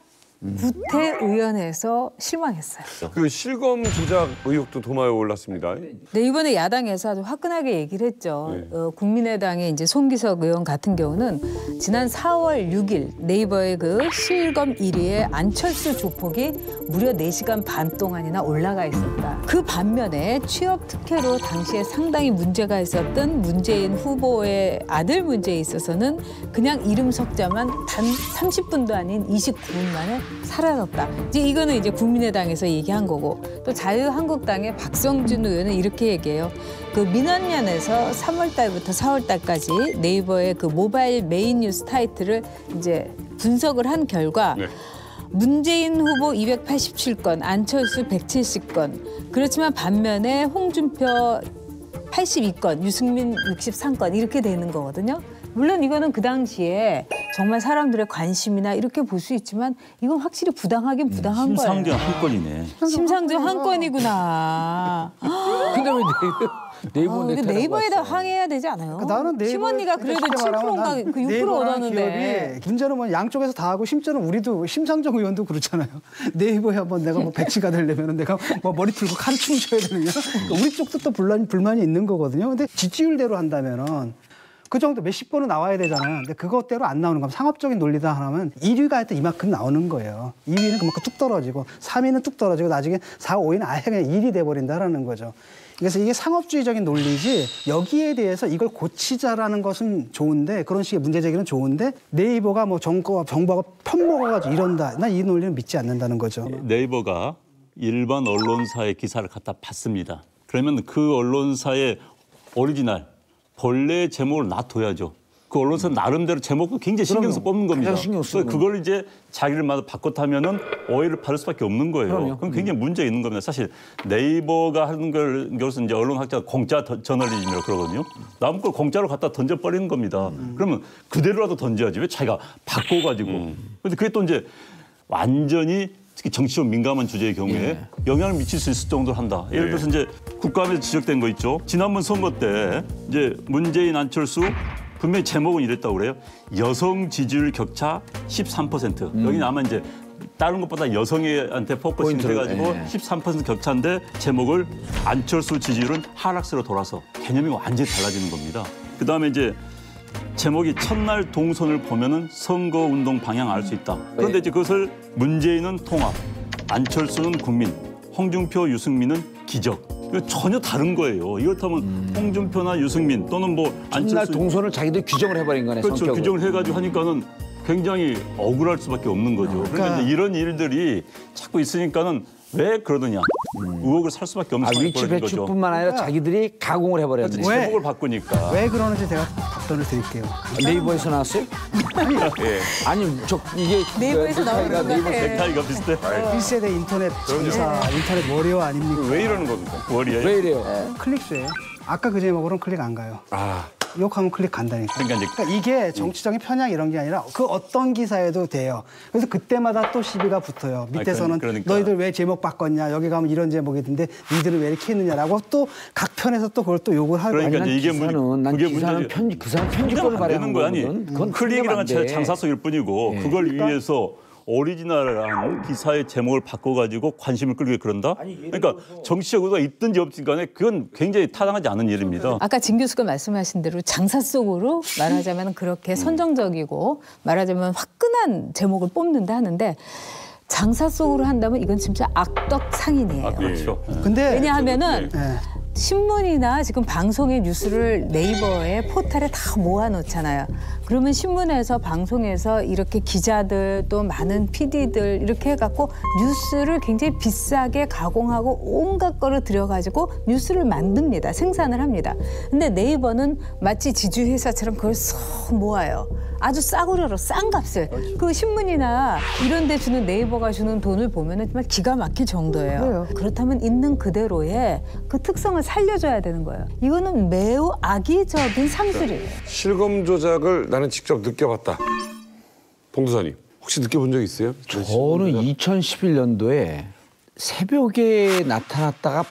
구태의연해서 실망했어요. 그 실검 조작 의혹도 도마에 올랐습니다. 네, 이번에 야당에서 아주 화끈하게 얘기를 했죠. 국민의당의 이제 송기석 의원 같은 경우는 지난 4월 6일 네이버의 그 실검 1위에 안철수 조폭이 무려 4시간 반 동안이나 올라가 있었다. 그 반면에 취업 특혜로 당시에 상당히 문제가 있었던 문재인 후보의 아들 문제에 있어서는 그냥 이름 석자만 단 30분도 아닌 29분 만에 사라졌다. 이제 이거는 이제 국민의당에서 얘기한 거고 또 자유한국당의 박성준 의원은 이렇게 얘기해요. 그 민원연에서 3월 달부터 4월 달까지 네이버의 그 모바일 메인 뉴스 타이틀을 이제 분석을 한 결과 문재인 후보 287건, 안철수 170건. 그렇지만 반면에 홍준표 82건, 유승민 63건 이렇게 되는 거거든요. 물론 이거는 그 당시에 정말 사람들의 관심이나 이렇게 볼 수 있지만 이건 확실히 부당하긴 부당한 거예요. 심상정 한 건이네. 심상정 한 건이구나. 근데 왜 네이버에다 항의해야 되지 않아요? 나는 네이버 팀원니가 그래도 7%인가 그 6% 얻었는데. 문제는 뭐 양쪽에서 다 하고 심지어는 우리도 심상정 의원도 그렇잖아요. 네이버에 한번 내가 뭐 배치가 되려면 내가 뭐 머리 풀고 칼을 춤춰야 되느냐. 그러니까 우리 쪽도 또 불만이 있는 거거든요. 근데 지지율대로 한다면은 그 정도 몇십 번은 나와야 되잖아요. 근데 그것대로 안 나오는 거면 상업적인 논리다 하면 1위가 하여튼 이만큼 나오는 거예요. 2위는 그만큼 뚝 떨어지고 3위는 뚝 떨어지고 나중에 4, 5위는 아예 그냥 1위 돼버린다라는 거죠. 그래서 이게 상업주의적인 논리지 여기에 대해서 이걸 고치자라는 것은 좋은데 그런 식의 문제 제기는 좋은데 네이버가 뭐 정부하고 편먹어가지고 이런다. 난 이 논리는 믿지 않는다는 거죠. 네이버가 일반 언론사의 기사를 갖다 받습니다. 그러면 그 언론사의 오리지널 본래 제목을 놔둬야죠. 그 언론사 나름대로 제목도 굉장히 신경 써서 뽑는 겁니다. 가장 신경 쓰고. 그걸 이제 자기들마다 바꿨다면은 오해를 받을 수밖에 없는 거예요. 그럼요. 그럼 굉장히 문제 있는 겁니다. 사실 네이버가 하는 것은 이제 언론학자가 공짜 저널리즘이라고 그러거든요. 남은 걸 공짜로 갖다 던져버리는 겁니다. 그러면 그대로라도 던져야지 왜 자기가 바꿔가지고. 그런데 그게 또 이제 완전히 특히 정치적 민감한 주제의 경우에 영향을 미칠 수 있을 정도로 한다. 예를 들어서 이제 국감에서 지적된 거 있죠. 지난번 선거 때 이제 문재인 안철수 분명히 제목은 이랬다고 그래요. 여성 지지율 격차 13%. 여기는 아마 이제 다른 것보다 여성한테 포커싱 돼가지고 13% 격차인데 제목을 안철수 지지율은 하락세로 돌아서 개념이 완전히 달라지는 겁니다. 그다음에 이제 제목이 첫날 동선을 보면은 선거운동 방향 알 수 있다. 그런데 이제 그것을 문재인은 통합, 안철수는 국민, 홍준표, 유승민은 기적. 이거 전혀 다른 거예요. 이렇다면 홍준표나 유승민 또는 뭐 첫날 안철수 동선을 자기들 규정을 해버린 거네. 그렇죠. 성격을. 규정을 해가지고 하니까는 굉장히 억울할 수밖에 없는 거죠. 그러니까 이제 이런 일들이 자꾸 있으니까는 왜 그러느냐 의혹을 살 수밖에 없는 상황이 위치 벌어진 거죠. 배치뿐만 아니라 자기들이 가공을 해버렸네. 왜? 제목을 바꾸니까. 왜 그러는지 제가 답변을 드릴게요. 네이버에서 나왔어요? 아니 저 이게 네이버에서 나오는 넥타이가 것 네이버 같아. 넥타이가 비슷해. 1세대 인터넷 전사, 인터넷 워리어 아닙니까? 왜 이러는 겁니까? 머리에. 왜 이래요? 클릭수예요. 아까 그 제목으로는 클릭 안 가요. 아, 욕하면 클릭 간다니까. 그러니까 이제 이게 정치적인 편향 이런 게 아니라 그 어떤 기사에도 돼요. 그래서 그때마다 또 시비가 붙어요. 밑에서는 그러니까. 너희들 왜 제목 바꿨냐. 여기 가면 이런 제목이던데 니들은 왜 이렇게 했느냐라고 또 각 편에서 또 그걸 또 욕을 하고. 그러니까 난 이게 기사는 난 그게 기사는 문제지. 그 사람 편집권을 안 되는 발행하는 거야. 아니 거거든. 그건 클릭이라는 안 돼. 장사성일 뿐이고 그걸 위해서 오리지널한 기사의 제목을 바꿔가지고 관심을 끌게 그런다? 그러니까 정치적 의도가 있든지 없든 간에 그건 굉장히 타당하지 않은 일입니다. 아까 진 교수가 말씀하신 대로 장사 속으로 말하자면 그렇게 선정적이고 말하자면 화끈한 제목을 뽑는다 하는데 장사 속으로 한다면 이건 진짜 악덕 상인이에요. 그렇죠. 근데 왜냐하면은 예. 신문이나 지금 방송의 뉴스를 네이버에 포털에 다 모아놓잖아요. 그러면 신문에서 방송에서 이렇게 기자들 또 많은 PD들 이렇게 해갖고 뉴스를 굉장히 비싸게 가공하고 온갖 거를 들여가지고 뉴스를 만듭니다. 생산을 합니다. 근데 네이버는 마치 지주회사처럼 그걸 쏙 모아요. 아주 싸구려로 싼 값을. 그 신문이나 이런 데 주는 네이버가 주는 돈을 보면은 정말 기가 막힐 정도예요. 그렇다면 있는 그대로의 그 특성을 살려줘야 되는 거예요. 이거는 매우 악의적인 상술이에요. 실검 조작을 나는 직접 느껴봤다. 봉도사님, 혹시 느껴본 적 있어요? 저는 2011년도에 새벽에 나타났다가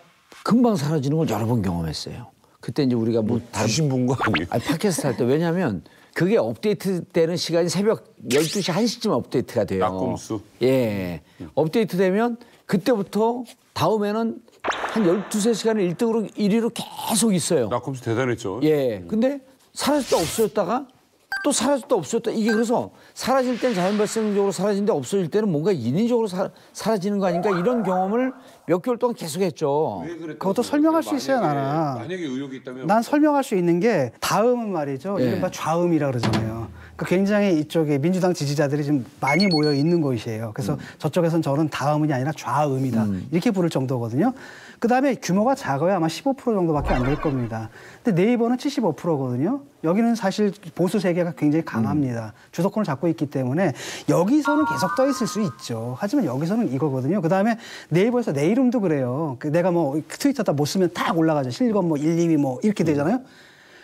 금방 사라지는 걸 여러 번 경험했어요. 그때 이제 우리가 뭐 다른 주신 분거 아니에요? 아니, 팟캐스트 할 때 왜냐하면 그게 업데이트 되는 시간이 새벽 12시, 1시쯤 업데이트가 돼요. 낙곰수. 예. 업데이트 되면 그때부터 다음에는 한 12~13시간을 1위로 계속 있어요. 낙곰수 대단했죠. 예. 근데 사라졌다 없어졌다가 또 사라졌다 없어졌다 이게 그래서 사라질 때는 자연 발생적으로 사라지는데 없어질 때는 뭔가 인위적으로 사라지는 거 아닌가 이런 경험을 몇 개월 동안 계속했죠. 그것도 설명할 수 있어요, 나는. 만약에 의혹이 있다면 난 설명할 수 있는 게 다음은 말이죠. 예. 이른바 좌음이라 그러잖아요. 그러니까 굉장히 이쪽에 민주당 지지자들이 좀 많이 모여 있는 곳이에요. 그래서 저쪽에서는 저는 다음이 아니라 좌음이다. 이렇게 부를 정도거든요. 그다음에 규모가 작아야 아마 15% 정도밖에 안 될 겁니다. 근데 네이버는 75%거든요. 여기는 사실 보수 세계가 굉장히 강합니다. 주도권을 잡고 있기 때문에 여기서는 계속 떠 있을 수 있죠. 하지만 여기서는 이거거든요. 그다음에 네이버에서 내 이름도 그래요. 내가 뭐 트위터다 못 쓰면 딱 올라가죠. 실검 뭐 1, 2위 뭐 이렇게 되잖아요.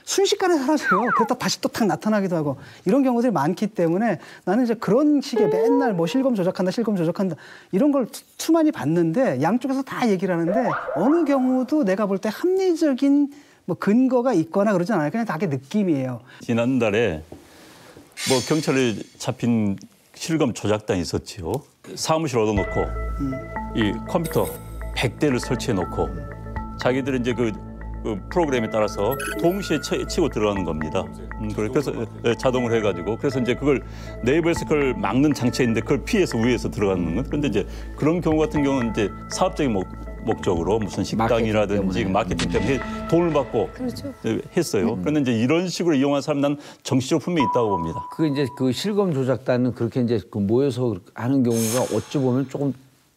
순식간에 사라져요. 그러다 다시 또 탁 나타나기도 하고 이런 경우들이 많기 때문에 나는 이제 그런 식의 맨날 뭐 실검 조작한다, 실검 조작한다 이런 걸 수많이 봤는데 양쪽에서 다 얘기를 하는데 어느 경우도 내가 볼 때 합리적인 뭐 근거가 있거나 그러진 않아요. 그냥 다게 느낌이에요. 지난달에 뭐 경찰에 잡힌 실검 조작단이 있었지요. 사무실 얻어놓고 이 컴퓨터 100대를 설치해놓고 자기들이 이제 그 프로그램에 따라서 동시에 치고 들어가는 겁니다. 그래서 자동으로 해가지고 그래서 이제 그걸 네이버에서 그걸 막는 장치가 있는데 그걸 피해서 위에서 들어가는 건. 그런데 이제 그런 경우 같은 경우는 이제 사업적인 목적으로 무슨 식당이라든지 마케팅 때문에 돈을 받고 그렇죠. 했어요. 그런데 이제 이런 식으로 이용한 사람 난 정치적으로 분명히 있다고 봅니다. 그 이제 그 실검 조작단은 그렇게 이제 그 모여서 하는 경우가 어찌 보면 조금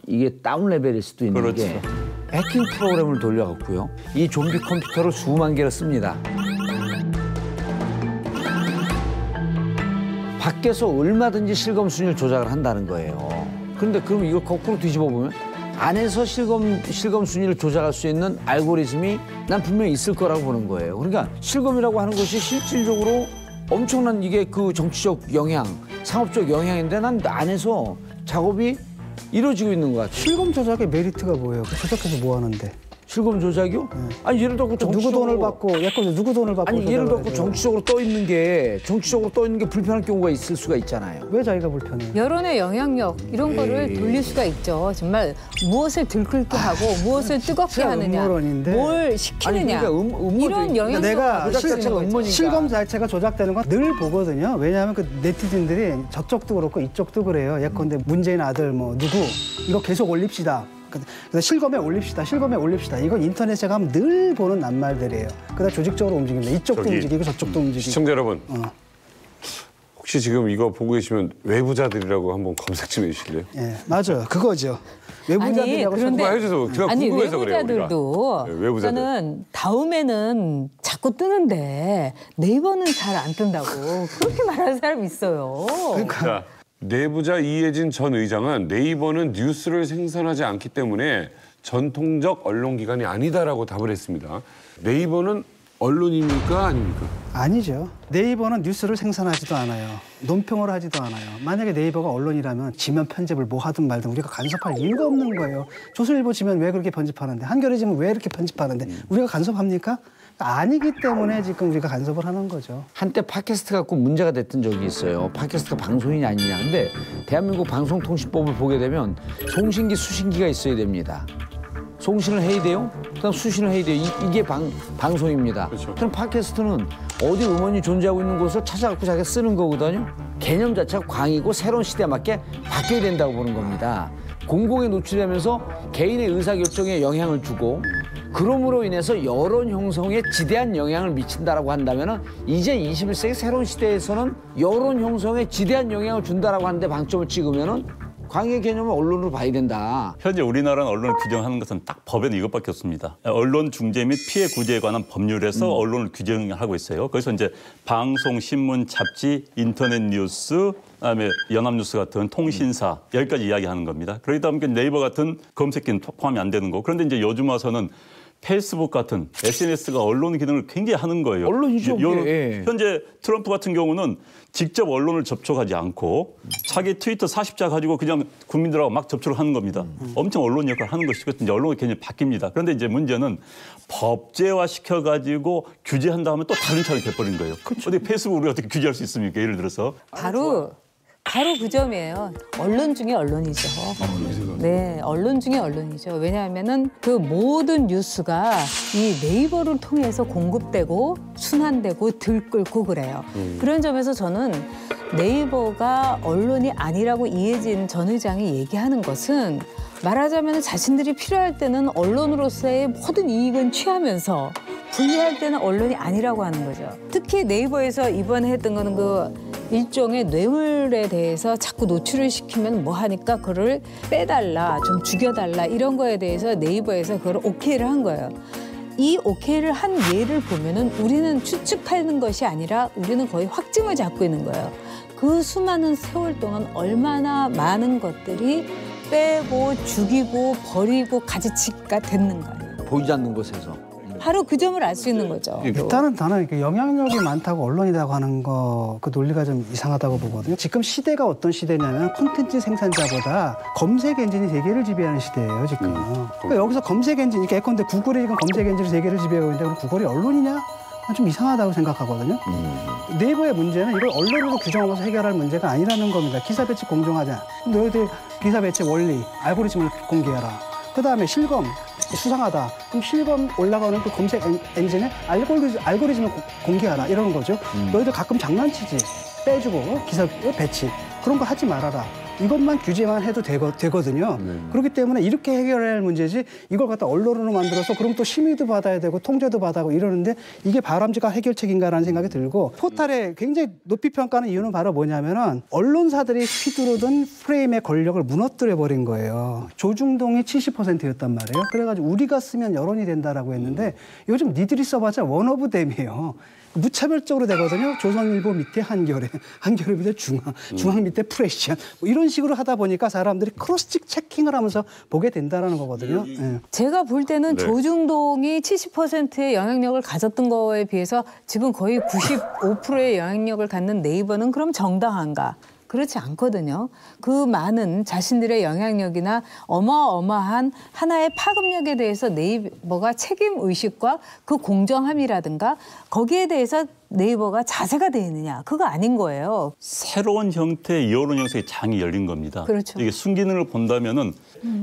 이게 다운 레벨일 수도 있는 그렇죠. 게 해킹 프로그램을 돌려갖고요. 이 좀비 컴퓨터를 수만 개를 씁니다. 밖에서 얼마든지 실검 순위를 조작을 한다는 거예요. 그런데 그럼 이걸 거꾸로 뒤집어 보면 안에서 실검 순위를 조작할 수 있는 알고리즘이 난 분명히 있을 거라고 보는 거예요. 그러니까 실검이라고 하는 것이 실질적으로 엄청난 이게 그 정치적 영향, 상업적 영향인데 난 안에서 작업이 이루어지고 있는 것 같아요. 실검 조작의 메리트가 뭐예요? 조작해서 뭐 하는데? 실검 조작이요? 아니 예를 들어 정치적으로 누구 돈을 받고 예컨대 누구 돈을 받고 아니 예를 들어 조작을 정치적으로 떠 있는 게 불편할 경우가 있을 수가 있잖아요. 왜 자기가 불편해요? 여론의 영향력 이런 거를 돌릴 수가 있죠. 정말 무엇을 들끓게 하고 무엇을 뜨겁게 진짜 하느냐, 음모론인데. 뭘 시키느냐 아니, 그러니까 이런 영향력 내가 조작 자체가 음모니까. 실검 자체가 조작되는 건 늘 보거든요. 왜냐하면 그 네티즌들이 저쪽도 그렇고 이쪽도 그래요. 예컨대 문재인 아들 뭐 누구 이거 계속 올립시다. 그래서 실검에 올립시다. 이건 인터넷에 가면 늘 보는 낱말들이에요. 그다음 조직적으로 움직입니다. 이쪽도 저기, 움직이고 저쪽도 움직이고. 시청자 여러분, 혹시 지금 이거 보고 계시면 외부자들이라고 한번 검색 좀 해주실래요? 예, 맞아요. 그거죠. 외부자들이라고 그런데 해줘서 제가 아니 궁금해서 그래요, 외부자들도 우리가. 네, 외부자들. 저는 다음에는 자꾸 뜨는데 네이버는 잘 안 뜬다고 그렇게 말하는 사람이 있어요. 자, 내부자 이혜진 전 의장은 네이버는 뉴스를 생산하지 않기 때문에 전통적 언론기관이 아니다라고 답을 했습니다. 네이버는 언론입니까 아닙니까? 아니죠. 네이버는 뉴스를 생산하지도 않아요. 논평을 하지도 않아요. 만약에 네이버가 언론이라면 지면 편집을 뭐 하든 말든 우리가 간섭할 이유가 없는 거예요. 조선일보 지면 왜 그렇게 편집하는데 한겨레 지면 왜 이렇게 편집하는데 우리가 간섭합니까? 아니기 때문에 지금 우리가 간섭을 하는 거죠. 한때 팟캐스트 갖고 문제가 됐던 적이 있어요. 팟캐스트가 방송이냐 아니냐. 근데 대한민국 방송통신법을 보게 되면 송신기, 수신기가 있어야 됩니다. 송신을 해야 돼요. 그다음 수신을 해야 돼요. 이게 방송입니다. 그렇죠. 그럼 팟캐스트는 어디 음원이 존재하고 있는 곳을 찾아갖고 자기가 쓰는 거거든요. 개념 자체가 광이고 새로운 시대에 맞게 바뀌어야 된다고 보는 겁니다. 공공에 노출되면서 개인의 의사결정에 영향을 주고 그럼으로 인해서 여론 형성에 지대한 영향을 미친다라고 한다면은 이제 21세기 새로운 시대에서는 여론 형성에 지대한 영향을 준다라고 하는데 방점을 찍으면은 광의 개념을 언론으로 봐야 된다. 현재 우리나라는 언론을 규정하는 것은 딱 법에는 이것밖에 없습니다. 언론 중재 및 피해 구제에 관한 법률에서 언론을 규정하고 있어요. 그래서 이제 방송, 신문, 잡지, 인터넷 뉴스, 그다음에 연합뉴스 같은 통신사 여기까지 이야기하는 겁니다. 그러다 보니까 네이버 같은 검색기는 포함이 안 되는 거고. 그런데 이제 요즘 와서는 페이스북 같은 SNS가 언론 기능을 굉장히 하는 거예요. 언론이죠. 예. 현재 트럼프 같은 경우는 직접 언론을 접촉하지 않고 자기 트위터 40자 가지고 그냥 국민들하고 막 접촉을 하는 겁니다. 엄청 언론 역할을 하는 것이고 이제 언론의 개념이 바뀝니다. 그런데 이제 문제는 법제화 시켜가지고 규제한다 하면 또 다른 차원이 돼버린 거예요. 어디 페이스북 우리가 어떻게 규제할 수 있습니까? 예를 들어서. 바로 그 점이에요. 언론 중에 언론이죠. 네, 언론 중에 언론이죠. 왜냐하면은 그 모든 뉴스가 이 네이버를 통해서 공급되고 순환되고 들끓고 그래요. 그런 점에서 저는 네이버가 언론이 아니라고 이혜진 전 의장이 얘기하는 것은 말하자면 자신들이 필요할 때는 언론으로서의 모든 이익은 취하면서 불리할 때는 언론이 아니라고 하는 거죠. 특히 네이버에서 이번에 했던 거는 그 일종의 뇌물에 대해서 자꾸 노출을 시키면 뭐 하니까 그걸 빼달라, 좀 죽여달라 이런 거에 대해서 네이버에서 그걸 오케이를 한 거예요. 이 오케이를 한 예를 보면은 우리는 추측하는 것이 아니라 우리는 거의 확증을 잡고 있는 거예요. 그 수많은 세월 동안 얼마나 많은 것들이 빼고 죽이고 버리고 가지치기가 됐는가요. 보이지 않는 곳에서. 바로 그 점을 알 수 있는 거죠. 일단은 나는 영향력이 많다고 언론이라고 하는 거 그 논리가 좀 이상하다고 보거든요. 지금 시대가 어떤 시대냐면 콘텐츠 생산자보다 검색 엔진이 세계를 지배하는 시대예요, 지금. 그러니까 여기서 검색 엔진, 그러니까 예컨대 구글이 지금 검색 엔진이 세계를 지배하고 있는데 그럼 구글이 언론이냐? 난 좀 이상하다고 생각하거든요. 네이버의 문제는 이걸 언론으로 규정하면서 해결할 문제가 아니라는 겁니다. 기사 배치 공정하자. 너희들 기사 배치 원리, 알고리즘을 공개하라. 그다음에 실검 수상하다. 그럼 실검 올라가는 그 검색 엔진에 알고리즘을 공개하라 이러는 거죠. 너희들 가끔 장난치지. 빼주고 기사 배치 그런 거 하지 말아라. 이것만 규제만 해도 되거든요. 그렇기 때문에 이렇게 해결해야 할 문제지 이걸 갖다 언론으로 만들어서 그럼 또 심의도 받아야 되고 통제도 받아고 이러는데 이게 바람직한 해결책인가라는 생각이 들고 포탈에 굉장히 높이 평가하는 이유는 바로 뭐냐면은 언론사들이 휘두르던 프레임의 권력을 무너뜨려버린 거예요. 조중동이 70%였단 말이에요. 그래가지고 우리가 쓰면 여론이 된다라고 했는데 요즘 니들이 써봤자 원 오브 댐이에요. 무차별적으로 되거든요. 조선일보 밑에 한겨레, 한겨레 밑에 중앙 밑에 프레시안 뭐 이런 식으로 하다 보니까 사람들이 크로스 체킹을 하면서 보게 된다는 거거든요. 예. 제가 볼 때는 네. 조중동이 70%의 영향력을 가졌던 거에 비해서 지금 거의 95%의 영향력을 갖는 네이버는 그럼 정당한가? 그렇지 않거든요. 그 많은 자신들의 영향력이나 어마어마한 하나의 파급력에 대해서 네이버가 책임의식과 그 공정함이라든가 거기에 대해서 네이버가 자세가 돼 있느냐. 그거 아닌 거예요. 새로운 형태의 여론 형성의 장이 열린 겁니다. 그렇죠. 이게 순기능을 본다면은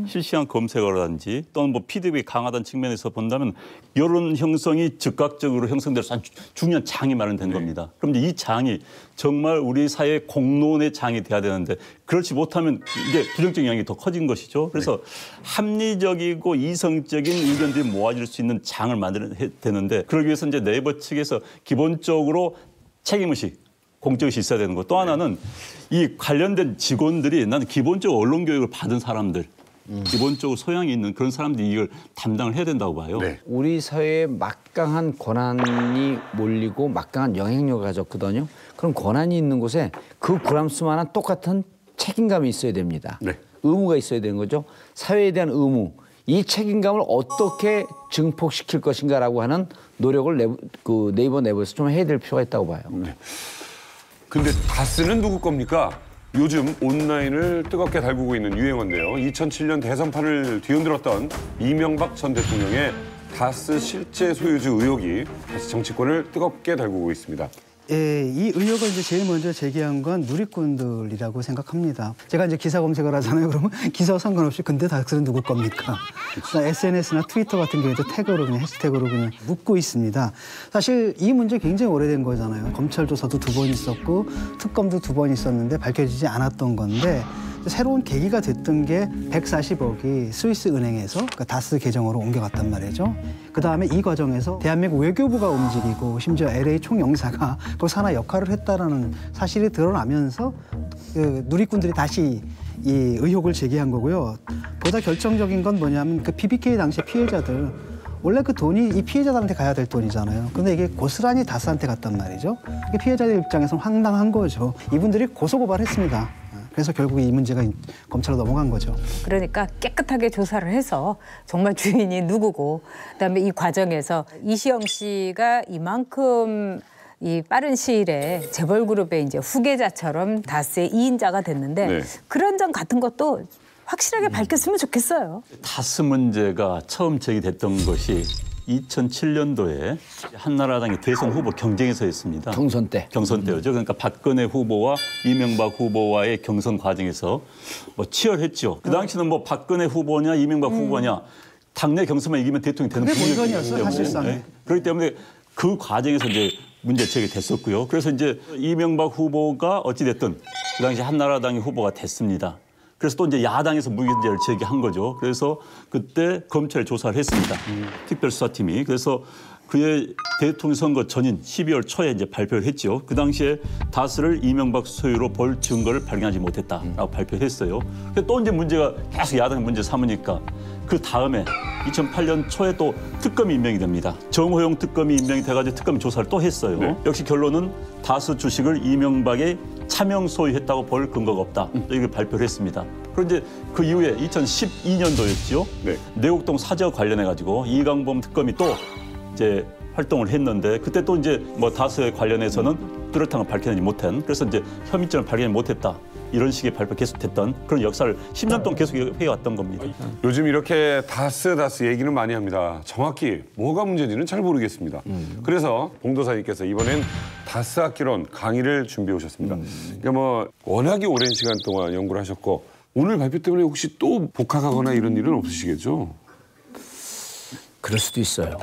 실시간 검색어라든지 또는 뭐 피드백이 강하다는 측면에서 본다면 여론 형성이 즉각적으로 형성돼서 아주 중요한 장이 마련된 겁니다. 그럼 이제 이 장이 정말 우리 사회의 공론의 장이 돼야 되는데 그렇지 못하면 이게 부정적 영향이 더 커진 것이죠. 그래서 합리적이고 이성적인 의견들이 모아질 수 있는 장을 만들어야 되는데 그러기 위해서 이제 네이버 측에서 기본적으로 책임의식, 공적의식이 있어야 되는 거. 또 하나는 이 관련된 직원들이 나는 기본적으로 언론 교육을 받은 사람들, 기본적으로 소양이 있는 그런 사람들이 이걸 담당을 해야 된다고 봐요. 네. 우리 사회에 막강한 권한이 몰리고 막강한 영향력을 가졌거든요. 그럼 권한이 있는 곳에 그 구람수만한 똑같은 책임감이 있어야 됩니다. 네. 의무가 있어야 되는 거죠. 사회에 대한 의무. 이 책임감을 어떻게 증폭시킬 것인가라고 하는 노력을 네이버 내부에서 좀 해야 될 필요가 있다고 봐요. 네. 근데 다스는 누구 겁니까? 요즘 온라인을 뜨겁게 달구고 있는 유행어인데요. 2007년 대선판을 뒤흔들었던 이명박 전 대통령의 다스 실제 소유주 의혹이 다시 정치권을 뜨겁게 달구고 있습니다. 예, 이 의혹을 이제 제일 먼저 제기한 건 누리꾼들이라고 생각합니다. 제가 이제 기사 검색을 하잖아요. 그러면 기사와 상관없이 근데 다스는 누구 겁니까? SNS나 트위터 같은 경우에도 태그로 그냥 해시태그로 그냥 묻고 있습니다. 사실 이 문제 굉장히 오래된 거잖아요. 검찰 조사도 2번 있었고 특검도 2번 있었는데 밝혀지지 않았던 건데 새로운 계기가 됐던 게 140억이 스위스 은행에서 그러니까 다스 계정으로 옮겨갔단 말이죠. 그다음에 이 과정에서 대한민국 외교부가 움직이고 심지어 LA 총영사가 거기서 하나 역할을 했다라는 사실이 드러나면서 그 누리꾼들이 다시 이 의혹을 제기한 거고요. 보다 결정적인 건 뭐냐면 그 BBK 당시 피해자들 원래 그 돈이 이 피해자들한테 가야 될 돈이잖아요. 근데 이게 고스란히 다스한테 갔단 말이죠. 이게 피해자들 입장에서는 황당한 거죠. 이분들이 고소고발했습니다. 그래서 결국 이 문제가 검찰로 넘어간 거죠. 그러니까 깨끗하게 조사를 해서 정말 주인이 누구고 그다음에 이 과정에서 이시영 씨가 이만큼 이 빠른 시일에 재벌그룹의 이제 후계자처럼 다스의 2인자가 됐는데 네. 그런 점 같은 것도 확실하게 밝혔으면 좋겠어요. 다스 문제가 처음 제기됐던 것이 2007년도에 한나라당의 대선 후보 경쟁에서였습니다. 경선 때. 경선 때였죠. 그러니까 박근혜 후보와 이명박 후보와의 경선 과정에서 뭐 치열했죠. 그 당시는 뭐 박근혜 후보냐 이명박 후보냐 당내 경선만 이기면 대통령이 되는 그게 분위기였기 본전이었어요, 때문에. 사실상. 네. 그렇기 때문에 그 과정에서 이제 문제 제기됐었고요. 그래서 이제 이명박 후보가 어찌됐든 그 당시 한나라당의 후보가 됐습니다. 그래서 또 이제 야당에서 무기문제를 제기한 거죠. 그래서 그때 검찰 조사를 했습니다. 특별수사팀이. 그래서 그의 대통령 선거 전인 12월 초에 이제 발표를 했죠. 그 당시에 다스를 이명박 소유로 볼 증거를 발견하지 못했다라고 발표했어요. 또 이제 문제가 계속 야당이 문제 삼으니까 그 다음에 2008년 초에 또 특검이 임명이 됩니다. 정호영 특검이 임명이 돼가지고 특검 조사를 또 했어요. 네. 역시 결론은 다스 주식을 이명박의 차명 소유했다고 볼 근거가 없다. 이걸 발표를 했습니다. 그런데 그 이후에 2012년도였죠. 네. 내곡동 사저 관련해가지고 이강범 특검이 또 이제 활동을 했는데 그때 또 이제 뭐 다스에 관련해서는 뚜렷한 걸 밝혀내지 못한 그래서 이제 혐의점을 발견하지 못했다. 이런 식의 발표 계속됐던 그런 역사를 10년 동안 계속 해왔던 겁니다. 요즘 이렇게 다스 얘기는 많이 합니다. 정확히 뭐가 문제인지는 잘 모르겠습니다. 그래서 봉도사님께서 이번엔 다스 학기론 강의를 준비해 오셨습니다. 그러니까 뭐 워낙에 오랜 시간 동안 연구를 하셨고 오늘 발표 때문에 혹시 또 복학하거나 이런 일은 없으시겠죠? 그럴 수도 있어요.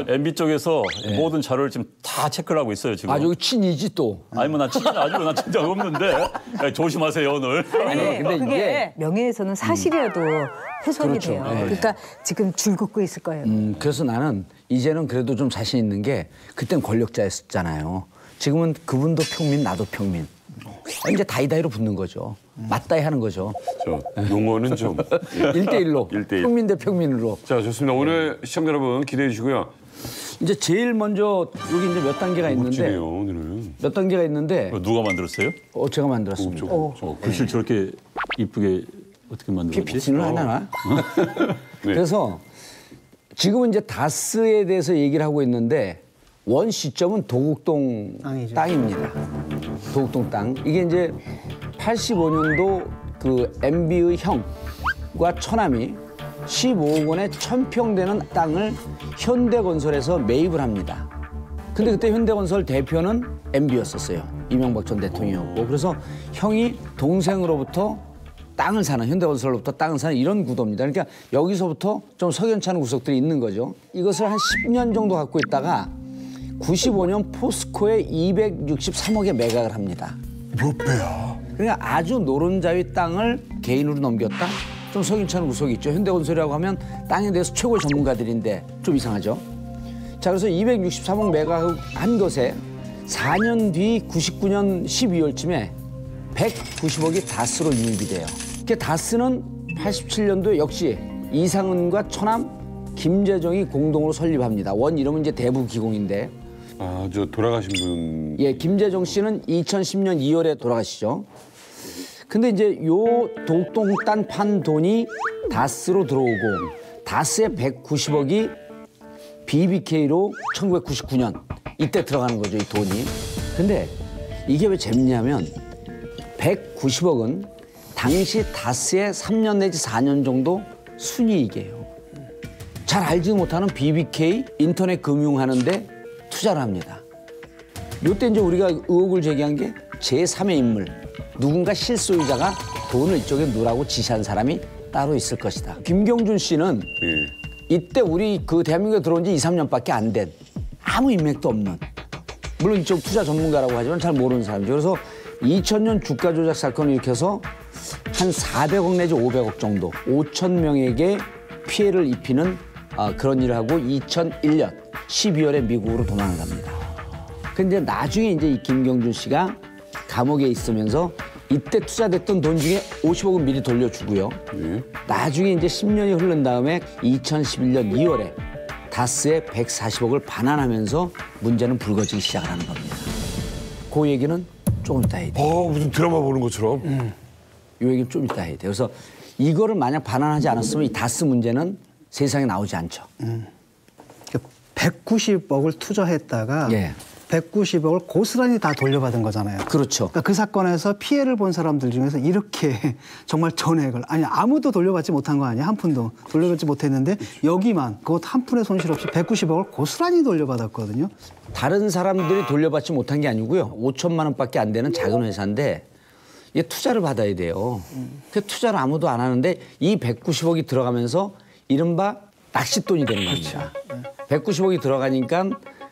MB 쪽에서 모든 자료를 지금 다 체크를 하고 있어요 지금. 아, 여기 친이지 또. 아니 뭐 난 진짜 아니고 난 진짜 없는데 야, 조심하세요 오늘. 아니, 근데 그게 이게- 명예훼손은 사실이어도 훼손이 그렇죠. 돼요. 네. 그러니까 지금 줄 긋고 있을 거예요. 그래서 나는 이제는 그래도 좀 자신 있는 게 그땐 권력자였잖아요. 지금은 그분도 평민, 나도 평민. 이제 다이다이로 붙는 거죠. 맞다이 하는 거죠. 저 용어는 좀 1대1로. 1대1. 평민 대 평민으로. 자, 좋습니다. 오늘 시청자 여러분 기대해 주시고요. 이제 제일 먼저 여기 이제 몇 단계가 있는데 멋지네요, 오늘은. 몇 단계가 있는데 누가 만들었어요? 제가 만들었습니다. 글씨를 저렇게 이쁘게 어떻게 만들었지? PPT는 하나? 네. 그래서 지금은 이제 다스에 대해서 얘기를 하고 있는데 원 시점은 도곡동 땅이죠. 땅입니다. 도곡동 땅. 이게 이제 85년도 그 MB의 형과 처남이 15억 원에 1000평 되는 땅을 현대건설에서 매입을 합니다. 근데 그때 현대건설 대표는 MB였었어요. 이명박 전 대통령이었고. 그래서 형이 동생으로부터 땅을 사는, 현대건설로부터 땅을 사는 이런 구도입니다. 그러니까 여기서부터 좀 석연찮은 구석들이 있는 거죠. 이것을 한 10년 정도 갖고 있다가 95년 포스코에 263억에 매각을 합니다. 몇 배야? 그러니까 아주 노른자위 땅을 개인으로 넘겼다? 좀 석연찮은 구석이 있죠. 현대건설이라고 하면 땅에 대해서 최고의 전문가들인데 좀 이상하죠. 자, 그래서 263억 매각한 것에 4년 뒤 99년 12월쯤에 190억이 다스로 유입이 돼요. 그 다스는 87년도에 역시 이상은과 처남 김재정이 공동으로 설립합니다. 원 이름은 이제 대부기공인데. 아, 저 돌아가신 분. 예, 김재정 씨는 2010년 2월에 돌아가시죠. 근데 이제 요 도곡동 땅 판 돈이 다스로 들어오고 다스의 190억이 BBK로 1999년 이때 들어가는 거죠, 이 돈이. 근데 이게 왜 재밌냐면 190억은 당시 다스의 3년 내지 4년 정도 순이익이에요. 잘 알지 못하는 BBK 인터넷 금융하는데 투자를 합니다. 이때 이제 우리가 의혹을 제기한 게 제3의 인물, 누군가 실소유자가 돈을 이쪽에 넣으라고 지시한 사람이 따로 있을 것이다. 김경준 씨는 이때 우리 그 대한민국에 들어온 지 2, 3년밖에 안 된 아무 인맥도 없는, 물론 이쪽 투자 전문가라고 하지만 잘 모르는 사람이죠. 그래서 2000년 주가 조작 사건을 일으켜서 한 400억 내지 500억 정도, 5천 명에게 피해를 입히는 그런 일을 하고 2001년 12월에 미국으로 도망을 갑니다. 근데 나중에 이제 이 김경준 씨가 감옥에 있으면서 이때 투자됐던 돈 중에 50억은 미리 돌려주고요. 나중에 이제 10년이 흐른 다음에 2011년 2월에 다스의 140억을 반환하면서 문제는 불거지기 시작을 하는 겁니다. 그 얘기는 좀 이따 해야 돼요. 무슨 드라마 보는 것처럼. 이 얘기는 좀 이따 해야 돼요. 그래서 이거를 만약 반환하지 않았으면 이 다스 문제는 세상에 나오지 않죠. 190억을 투자했다가 예. 190억을 고스란히 다 돌려받은 거잖아요. 그렇죠. 그러니까 그 사건에서 피해를 본 사람들 중에서 이렇게 정말 전액을, 아니 아무도 돌려받지 못한 거 아니야? 한 푼도 돌려받지 못했는데 여기만 그것 한 푼의 손실 없이 190억을 고스란히 돌려받았거든요. 다른 사람들이 돌려받지 못한 게 아니고요. 5천만 원밖에 안 되는 작은 회사인데 이게 투자를 받아야 돼요. 그 투자를 아무도 안 하는데 이 190억이 들어가면서 이른바 낚싯돈이 되는 겁니다. 190억이 들어가니까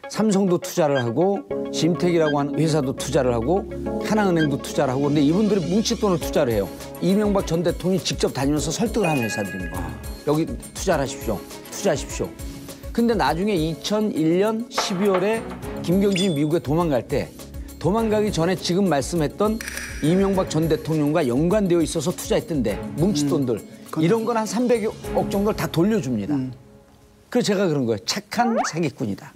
삼성도 투자를 하고 심택이라고 하는 회사도 투자를 하고 하나은행도 투자를 하고, 근데 이분들이 뭉칫돈을 투자를 해요. 이명박 전 대통령이 직접 다니면서 설득을 하는 회사들입니다. 여기 투자를 하십시오. 투자하십시오. 근데 나중에 2001년 12월에 김경준이 미국에 도망갈 때 도망가기 전에 지금 말씀했던 이명박 전 대통령과 연관되어 있어서 투자했던데 뭉칫돈들 이런 건 한 300억 정도를 다 돌려줍니다. 그래서 제가 그런 거예요. 착한 사기꾼이다.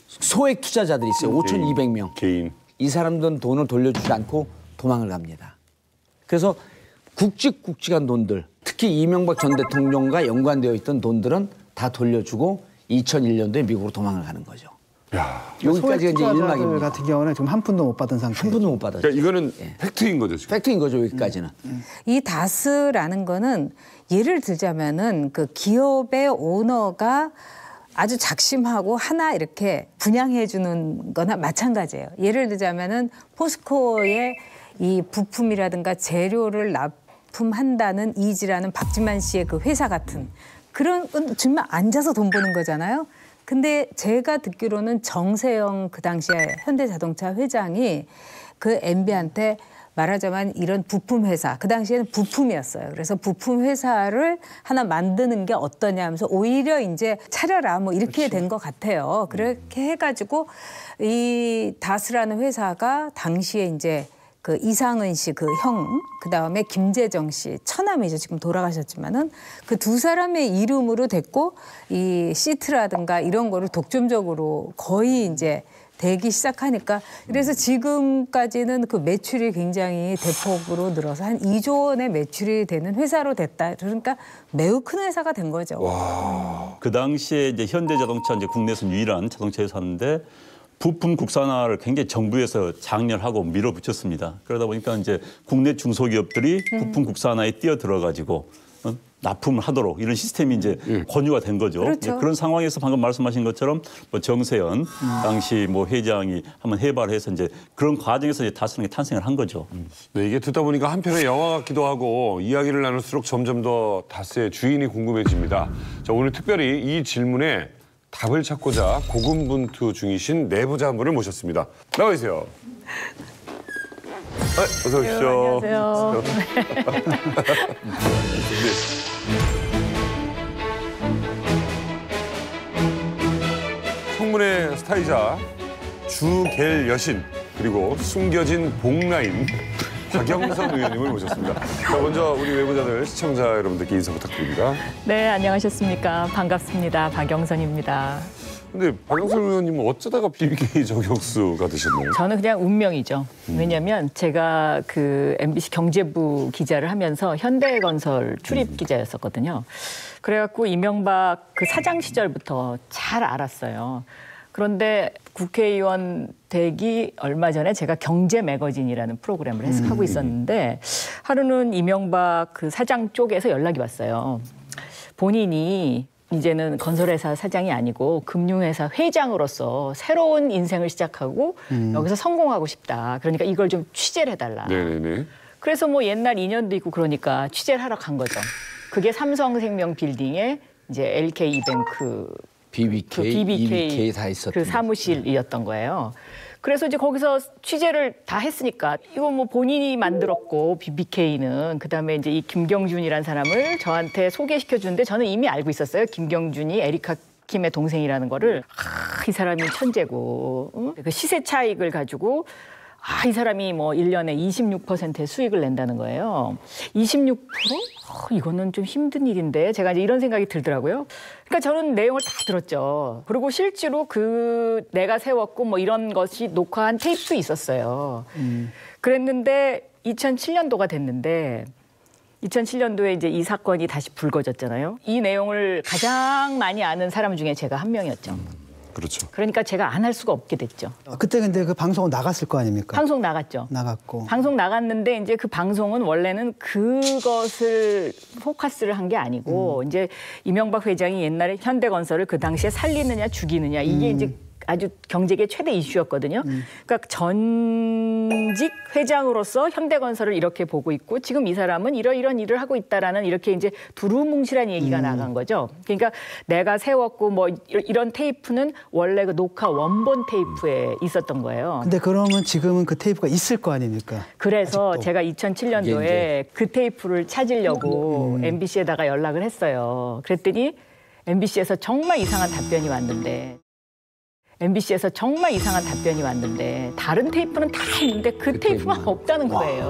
소액 투자자들이 있어요. 5,200명. 개인. 이 사람들은 돈을 돌려주지 않고 도망을 갑니다. 그래서 굵직굵직한 돈들, 특히 이명박 전 대통령과 연관되어 있던 돈들은 다 돌려주고 2001년도에 미국으로 도망을 가는 거죠. 야. 여기까지가 이제 투자자들 일막입니다. 같은 경우는 지금 한 푼도 못 받은 상태. 한 푼도 못 받았죠. 그러니까 이거는 팩트인 거죠, 지금. 팩트인 거죠, 여기까지는. 이 다스라는 거는 예를 들자면은 그 기업의 오너가 아주 작심하고 하나 이렇게 분양해 주는 거나 마찬가지예요. 예를 들자면은 포스코의 이 부품이라든가 재료를 납품한다는 이지라는 박지만 씨의 그 회사 같은 그런 건 정말 앉아서 돈 버는 거잖아요. 근데 제가 듣기로는 정세영 그 당시에 현대자동차 회장이 그 MB한테 말하자면 이런 부품 회사, 그 당시에는 부품이었어요. 그래서 부품 회사를 하나 만드는 게 어떠냐 하면서 오히려 이제 차려라 뭐 이렇게 된 것 같아요. 그렇게 해가지고 이 다스라는 회사가 당시에 이제 그 이상은 씨 그 형, 그다음에 김재정 씨 처남이죠. 지금 돌아가셨지만은 그 두 사람의 이름으로 됐고 이 시트라든가 이런 거를 독점적으로 거의 이제 되기 시작하니까 그래서 지금까지는 그 매출이 굉장히 대폭으로 늘어서 한 2조 원의 매출이 되는 회사로 됐다. 그러니까 매우 큰 회사가 된 거죠. 그 당시에 이제 현대자동차 이제 국내에서 유일한 자동차 회사인데 부품 국산화를 굉장히 정부에서 장려하고 밀어붙였습니다. 그러다 보니까 이제 국내 중소기업들이 부품 국산화에 뛰어들어가지고 납품을 하도록 이런 시스템이 이제 권유가 된 거죠. 그렇죠. 그런 상황에서 방금 말씀하신 것처럼 뭐 정세현 당시 뭐 회장이 한번 해발을 해서 이제 그런 과정에서 이제 다스는 게 탄생을 한 거죠. 네, 이게 듣다 보니까 한편의 영화 같기도 하고 이야기를 나눌수록 점점 더 다스의 주인이 궁금해집니다. 자, 오늘 특별히 이 질문에 답을 찾고자 고군분투 중이신 내부자 한 분을 모셨습니다. 나와 계세요. 어서 오십시오. 안녕하세요. 청문회 스타이자 주갤 여신 그리고 숨겨진 복라인 박영선 의원님을 모셨습니다. 자, 먼저 우리 외부자들 시청자 여러분들께 인사 부탁드립니다. 네, 안녕하셨습니까. 반갑습니다. 박영선입니다. 근데 박영선 의원님은 어쩌다가 BBK 저격수가 되셨나요? 저는 그냥 운명이죠. 왜냐하면 제가 그 MBC 경제부 기자를 하면서 현대건설 출입 기자였었거든요. 그래갖고 이명박 그 사장 시절부터 잘 알았어요. 그런데 국회의원 되기 얼마 전에 제가 경제 매거진이라는 프로그램을 하고 있었는데 하루는 이명박 그 사장 쪽에서 연락이 왔어요. 본인이 이제는 건설회사 사장이 아니고 금융회사 회장으로서 새로운 인생을 시작하고 여기서 성공하고 싶다. 그러니까 이걸 좀 취재를 해달라. 네네네. 그래서 뭐 옛날 인연도 있고 그러니까 취재를 하러 간 거죠. 그게 삼성생명 빌딩에 이제 LK이뱅크 BBK, EBK 다 있었던 그 사무실이었던 거예요. 그래서 이제 거기서 취재를 다 했으니까 이거 뭐 본인이 만들었고 BBK는 그다음에 이제 이 김경준이라는 사람을 저한테 소개시켜 주는데 저는 이미 알고 있었어요. 김경준이 에리카 킴의 동생이라는 거를 이 사람이 천재고 응? 그 시세 차익을 가지고 이 사람이 뭐 1년에 26%의 수익을 낸다는 거예요. 26%? 이거는 좀 힘든 일인데 제가 이제 이런 생각이 들더라고요. 그러니까 저는 내용을 다 들었죠. 그리고 실제로 그 내가 세웠고 뭐 이런 것이 녹화한 테이프도 있었어요. 그랬는데 2007년도가 됐는데 2007년도에 이제 이 사건이 다시 불거졌잖아요. 이 내용을 가장 많이 아는 사람 중에 제가 한 명이었죠. 그렇죠. 그러니까 제가 안 할 수가 없게 됐죠. 그때 근데 그 방송 나갔을 거 아닙니까? 방송 나갔죠. 나갔고. 방송 나갔는데 이제 그 방송은 원래는 그것을 포커스를 한 게 아니고 이제 이명박 회장이 옛날에 현대건설을 그 당시에 살리느냐 죽이느냐 이게 이제 아주 경제계 최대 이슈였거든요. 그러니까 전직 회장으로서 현대건설을 이렇게 보고 있고 지금 이 사람은 이런 일을 하고 있다라는 이렇게 이제 두루뭉실한 얘기가 나간 거죠. 그러니까 내가 세웠고 뭐 이런 테이프는 원래 그 녹화 원본 테이프에 있었던 거예요. 근데 그러면 지금은 그 테이프가 있을 거 아닙니까? 그래서 아직도. 제가 2007년도에 그 테이프를 찾으려고 MBC에다가 연락을 했어요. 그랬더니 MBC에서 정말 이상한 답변이 왔는데 다른 테이프는 다 있는데 그 테이프만 없다는 거예요.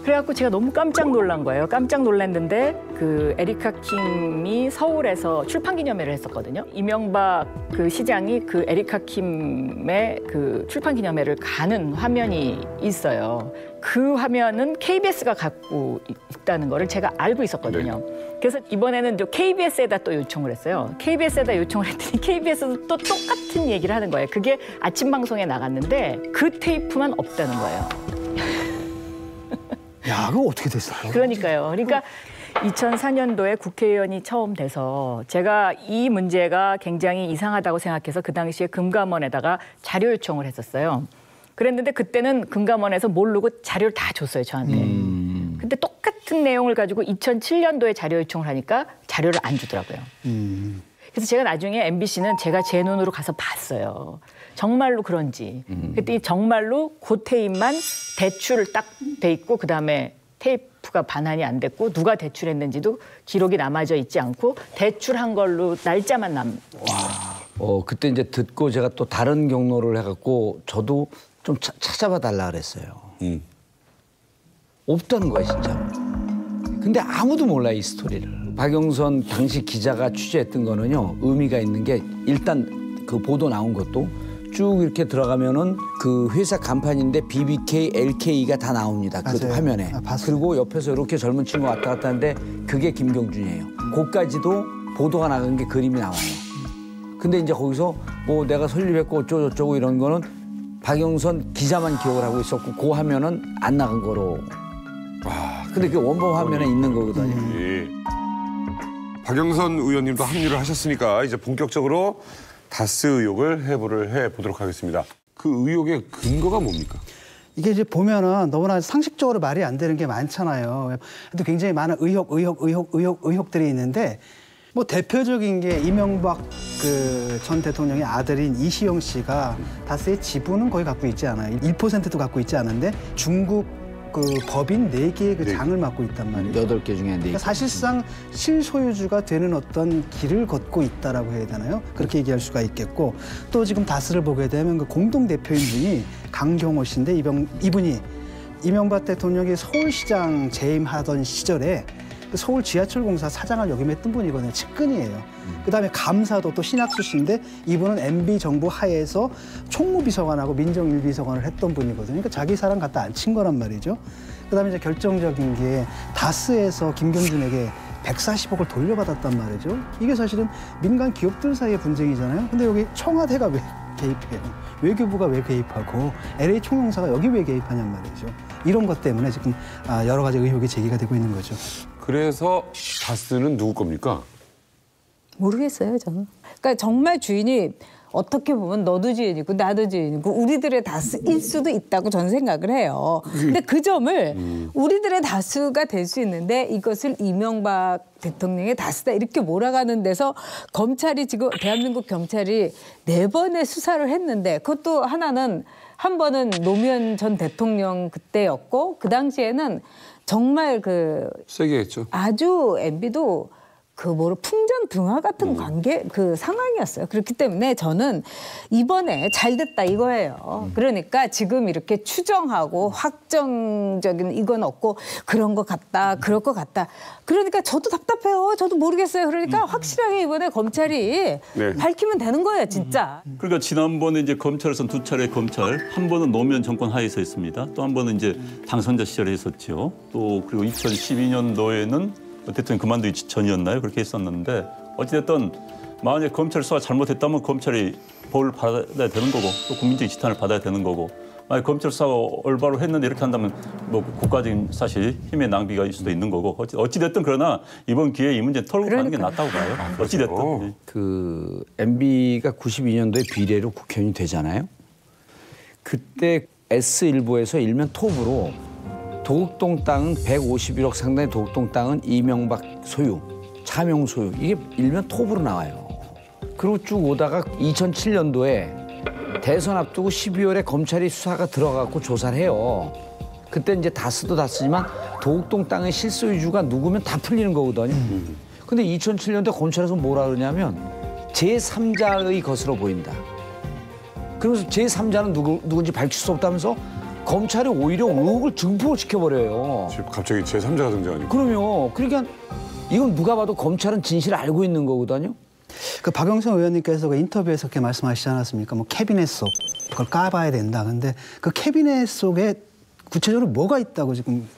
그래갖고 제가 너무 깜짝 놀란 거예요. 깜짝 놀랐는데 그 에리카 킴이 서울에서 출판 기념회를 했었거든요. 이명박 그 시장이 그 에리카 킴의 그 출판 기념회를 가는 화면이 있어요. 그 화면은 KBS가 갖고 있다는 거를 제가 알고 있었거든요. 그래서 이번에는 또 KBS에다 또 요청을 했어요. KBS에다 요청을 했더니 KBS도 또 똑같은 얘기를 하는 거예요. 그게 아침 방송에 나갔는데 그 테이프만 없다는 거예요. 야, 그거 어떻게 됐어요? 그러니까요. 그러니까 2004년도에 국회의원이 처음 돼서 제가 이 문제가 굉장히 이상하다고 생각해서 그 당시에 금감원에다가 자료 요청을 했었어요. 그랬는데 그때는 금감원에서 모르고 자료를 다 줬어요, 저한테. 근데 똑같은 내용을 가지고 2007년도에 자료 요청을 하니까 자료를 안 주더라고요. 그래서 제가 나중에 MBC는 제가 제 눈으로 가서 봤어요. 정말로 그런지. 그랬더니 정말로 그 테이프만 대출을 딱 돼 있고 그다음에 테이프가 반환이 안 됐고 누가 대출했는지도 기록이 남아져 있지 않고 대출한 걸로 날짜만 그때 이제 듣고 제가 또 다른 경로를 해갖고 저도 좀 찾아봐 달라 그랬어요. 없다는 거야 진짜. 근데 아무도 몰라 이 스토리를. 박영선 당시 기자가 취재했던 거는요 의미가 있는 게 일단 그 보도 나온 것도 쭉 이렇게 들어가면은 그 회사 간판인데 BBK, LK가 다 나옵니다. 그 맞아요. 화면에. 그리고 옆에서 이렇게 젊은 친구 왔다 갔다 하는데 그게 김경준이에요. 그까지도 보도가 나간 게 그림이 나와요. 근데 이제 거기서 뭐 내가 설립했고 어쩌고저쩌고 이런 거는 박영선 기자만 기억을 하고 있었고 그 화면은 안 나간 거로. 근데 그 원본 화면에 있는 거거든요. 예. 박영선 의원님도 합류를 하셨으니까 이제 본격적으로 다스 의혹을 해부를 해보도록 하겠습니다. 그 의혹의 근거가 뭡니까? 이게 이제 보면은 너무나 상식적으로 말이 안 되는 게 많잖아요. 또 굉장히 많은 의혹들이 있는데 뭐 대표적인 게 이명박 그 전 대통령의 아들인 이시영 씨가 다스의 지분은 거의 갖고 있지 않아요. 1%도 갖고 있지 않은데 중국 그 법인 4개의 그 장을 맡고 있단 말이에요. 8개 중에 4개. 그러니까 사실상 실소유주가 되는 어떤 길을 걷고 있다라고 해야 되나요? 그렇게 얘기할 수가 있겠고 또 지금 다스를 보게 되면 그 공동 대표인 분이 강경호 씨인데 이분이 이명박 대통령이 서울시장 재임하던 시절에 그 서울 지하철공사 사장을 역임했던 분이거든요. 측근이에요. 그다음에 감사도 또 신학수 씨인데 이분은 MB 정부 하에서 총무비서관하고 민정일비서관을 했던 분이거든요. 그러니까 자기 사람 갖다 안 친 거란 말이죠. 그다음에 이제 결정적인 게 다스에서 김경준에게 140억을 돌려받았단 말이죠. 이게 사실은 민간 기업들 사이의 분쟁이잖아요. 근데 여기 청와대가 왜 개입해요? 외교부가 왜 개입하고 LA 총영사가 여기 왜 개입하냔 말이죠. 이런 것 때문에 지금 여러 가지 의혹이 제기가 되고 있는 거죠. 그래서 다스는 누구 겁니까? 모르겠어요, 저는. 그러니까 정말 주인이 어떻게 보면 너도 주인이고 나도 주인이고 우리들의 다스일 수도 있다고 저는 생각을 해요. 근데 그 점을 우리들의 다수가 될 수 있는데 이것을 이명박 대통령의 다스다 이렇게 몰아가는 데서 검찰이 지금 대한민국 경찰이 4번의 수사를 했는데 그것도 하나는 한 번은 노무현 전 대통령 그때였고 그 당시에는 정말 세게 했죠. 아주 MB도 풍전등화 같은 관계 그 상황이었어요. 그렇기 때문에 저는 이번에 잘 됐다 이거예요. 그러니까 지금 이렇게 추정하고 확정적인 이건 없고 그런 것 같다, 그럴 것 같다. 그러니까 저도 답답해요. 저도 모르겠어요. 그러니까 확실하게 이번에 검찰이 밝히면 되는 거예요, 진짜. 그러니까 지난번에 이제 검찰에서는 2차례 검찰, 한 번은 노무현 정권 하에서 했습니다. 또 한 번은 이제 당선자 시절에 했었죠. 또 그리고 2012년도에는 대통령 그만두기 전이었나요? 그렇게 했었는데 어찌됐든 만약에 검찰 수사 잘못했다면 검찰이 벌을 받아야 되는 거고 또 국민적인 지탄을 받아야 되는 거고 만약 검찰 수사가 올바로 했는데 이렇게 한다면 뭐 국가적인 사실 힘의 낭비가 있을 수도 있는 거고 어찌됐든 그러나 이번 기회에 이 문제 털고 가는 게 낫다고 봐요. 어찌됐든. 그 MB가 92년도에 비례로 국회의원이 되잖아요. 그때 S일보에서 일면 톱으로 도곡동 땅은 151억 상당의 도곡동 땅은 이명박 소유, 차명 소유. 이게 일면 톱으로 나와요. 그리고 쭉 오다가 2007년도에 대선 앞두고 12월에 검찰이 수사가 들어가고 조사를 해요. 그때 이제 다스도 다스지만 도곡동 땅의 실소유주가 누구면 다 풀리는 거거든요. 근데 2007년도에 검찰에서 뭐라 그러냐면 제3자의 것으로 보인다. 그러면서 제3자는 누군지 밝힐 수 없다면서 검찰이 오히려 의혹을 증폭시켜버려요. 지금 갑자기 제3자가 등장하니까. 그럼요. 그러니까 이건 누가 봐도 검찰은 진실을 알고 있는 거거든요. 그 박영선 의원님께서 그 인터뷰에서 그렇게 말씀하시지 않았습니까? 뭐 캐비넷 속 그걸 까봐야 된다. 근데 그 캐비넷 속에 구체적으로 뭐가 있다고 지금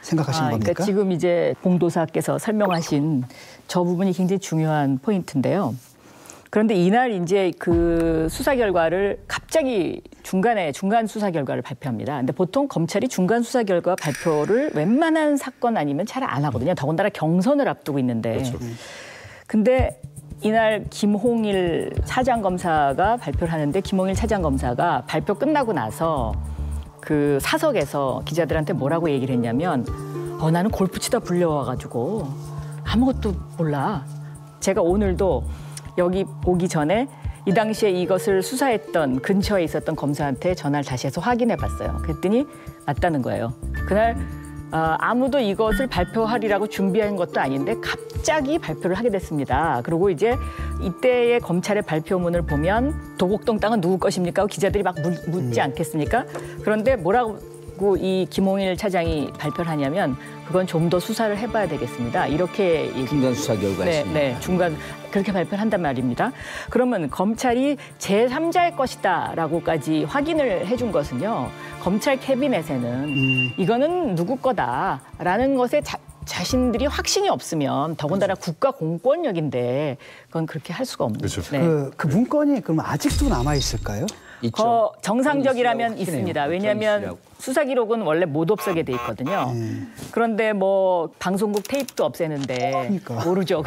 생각하시는 겁니까? 그러니까 지금 이제 공도사께서 설명하신 저 부분이 굉장히 중요한 포인트인데요. 그런데 이날 이제 그 수사 결과를 갑자기 중간 수사 결과를 발표합니다. 근데 보통 검찰이 중간 수사 결과 발표를 웬만한 사건 아니면 잘 안 하거든요. 더군다나 경선을 앞두고 있는데. 그렇죠. 근데 이날 김홍일 차장검사가 발표를 하는데 김홍일 차장검사가 발표 끝나고 나서 그 사석에서 기자들한테 뭐라고 얘기를 했냐면 나는 골프 치다 불려와가지고 아무것도 몰라. 제가 오늘도 여기 오기 전에 이 당시에 이것을 수사했던 근처에 있었던 검사한테 전화를 다시 해서 확인해 봤어요. 그랬더니 맞다는 거예요. 그날 아무도 이것을 발표하리라고 준비한 것도 아닌데 갑자기 발표를 하게 됐습니다. 그리고 이제 이때의 검찰의 발표문을 보면 도곡동 땅은 누구 것입니까? 하고 기자들이 막 묻지 않겠습니까? 그런데 뭐라고 이 김홍일 차장이 발표를 하냐면 그건 좀 더 수사를 해봐야 되겠습니다. 이렇게 중간 수사 결과였습니다. 네, 중간 그렇게 발표를 한단 말입니다. 그러면 검찰이 제3자의 것이다라고까지 확인을 해준 것은요. 검찰 캐비넷에는 이거는 누구 거다라는 것에 자신들이 확신이 없으면 더군다나 국가 공권력인데 그건 그렇게 할 수가 없는 거죠. 그렇죠. 그 문건이 그럼 아직도 남아 있을까요? 있죠. 정상적이라면 있습니다. 왜냐하면 수사 기록은 원래 못 없애게 돼 있거든요. 그런데 뭐 방송국 테이프도 없애는데 그러니까. 모르죠.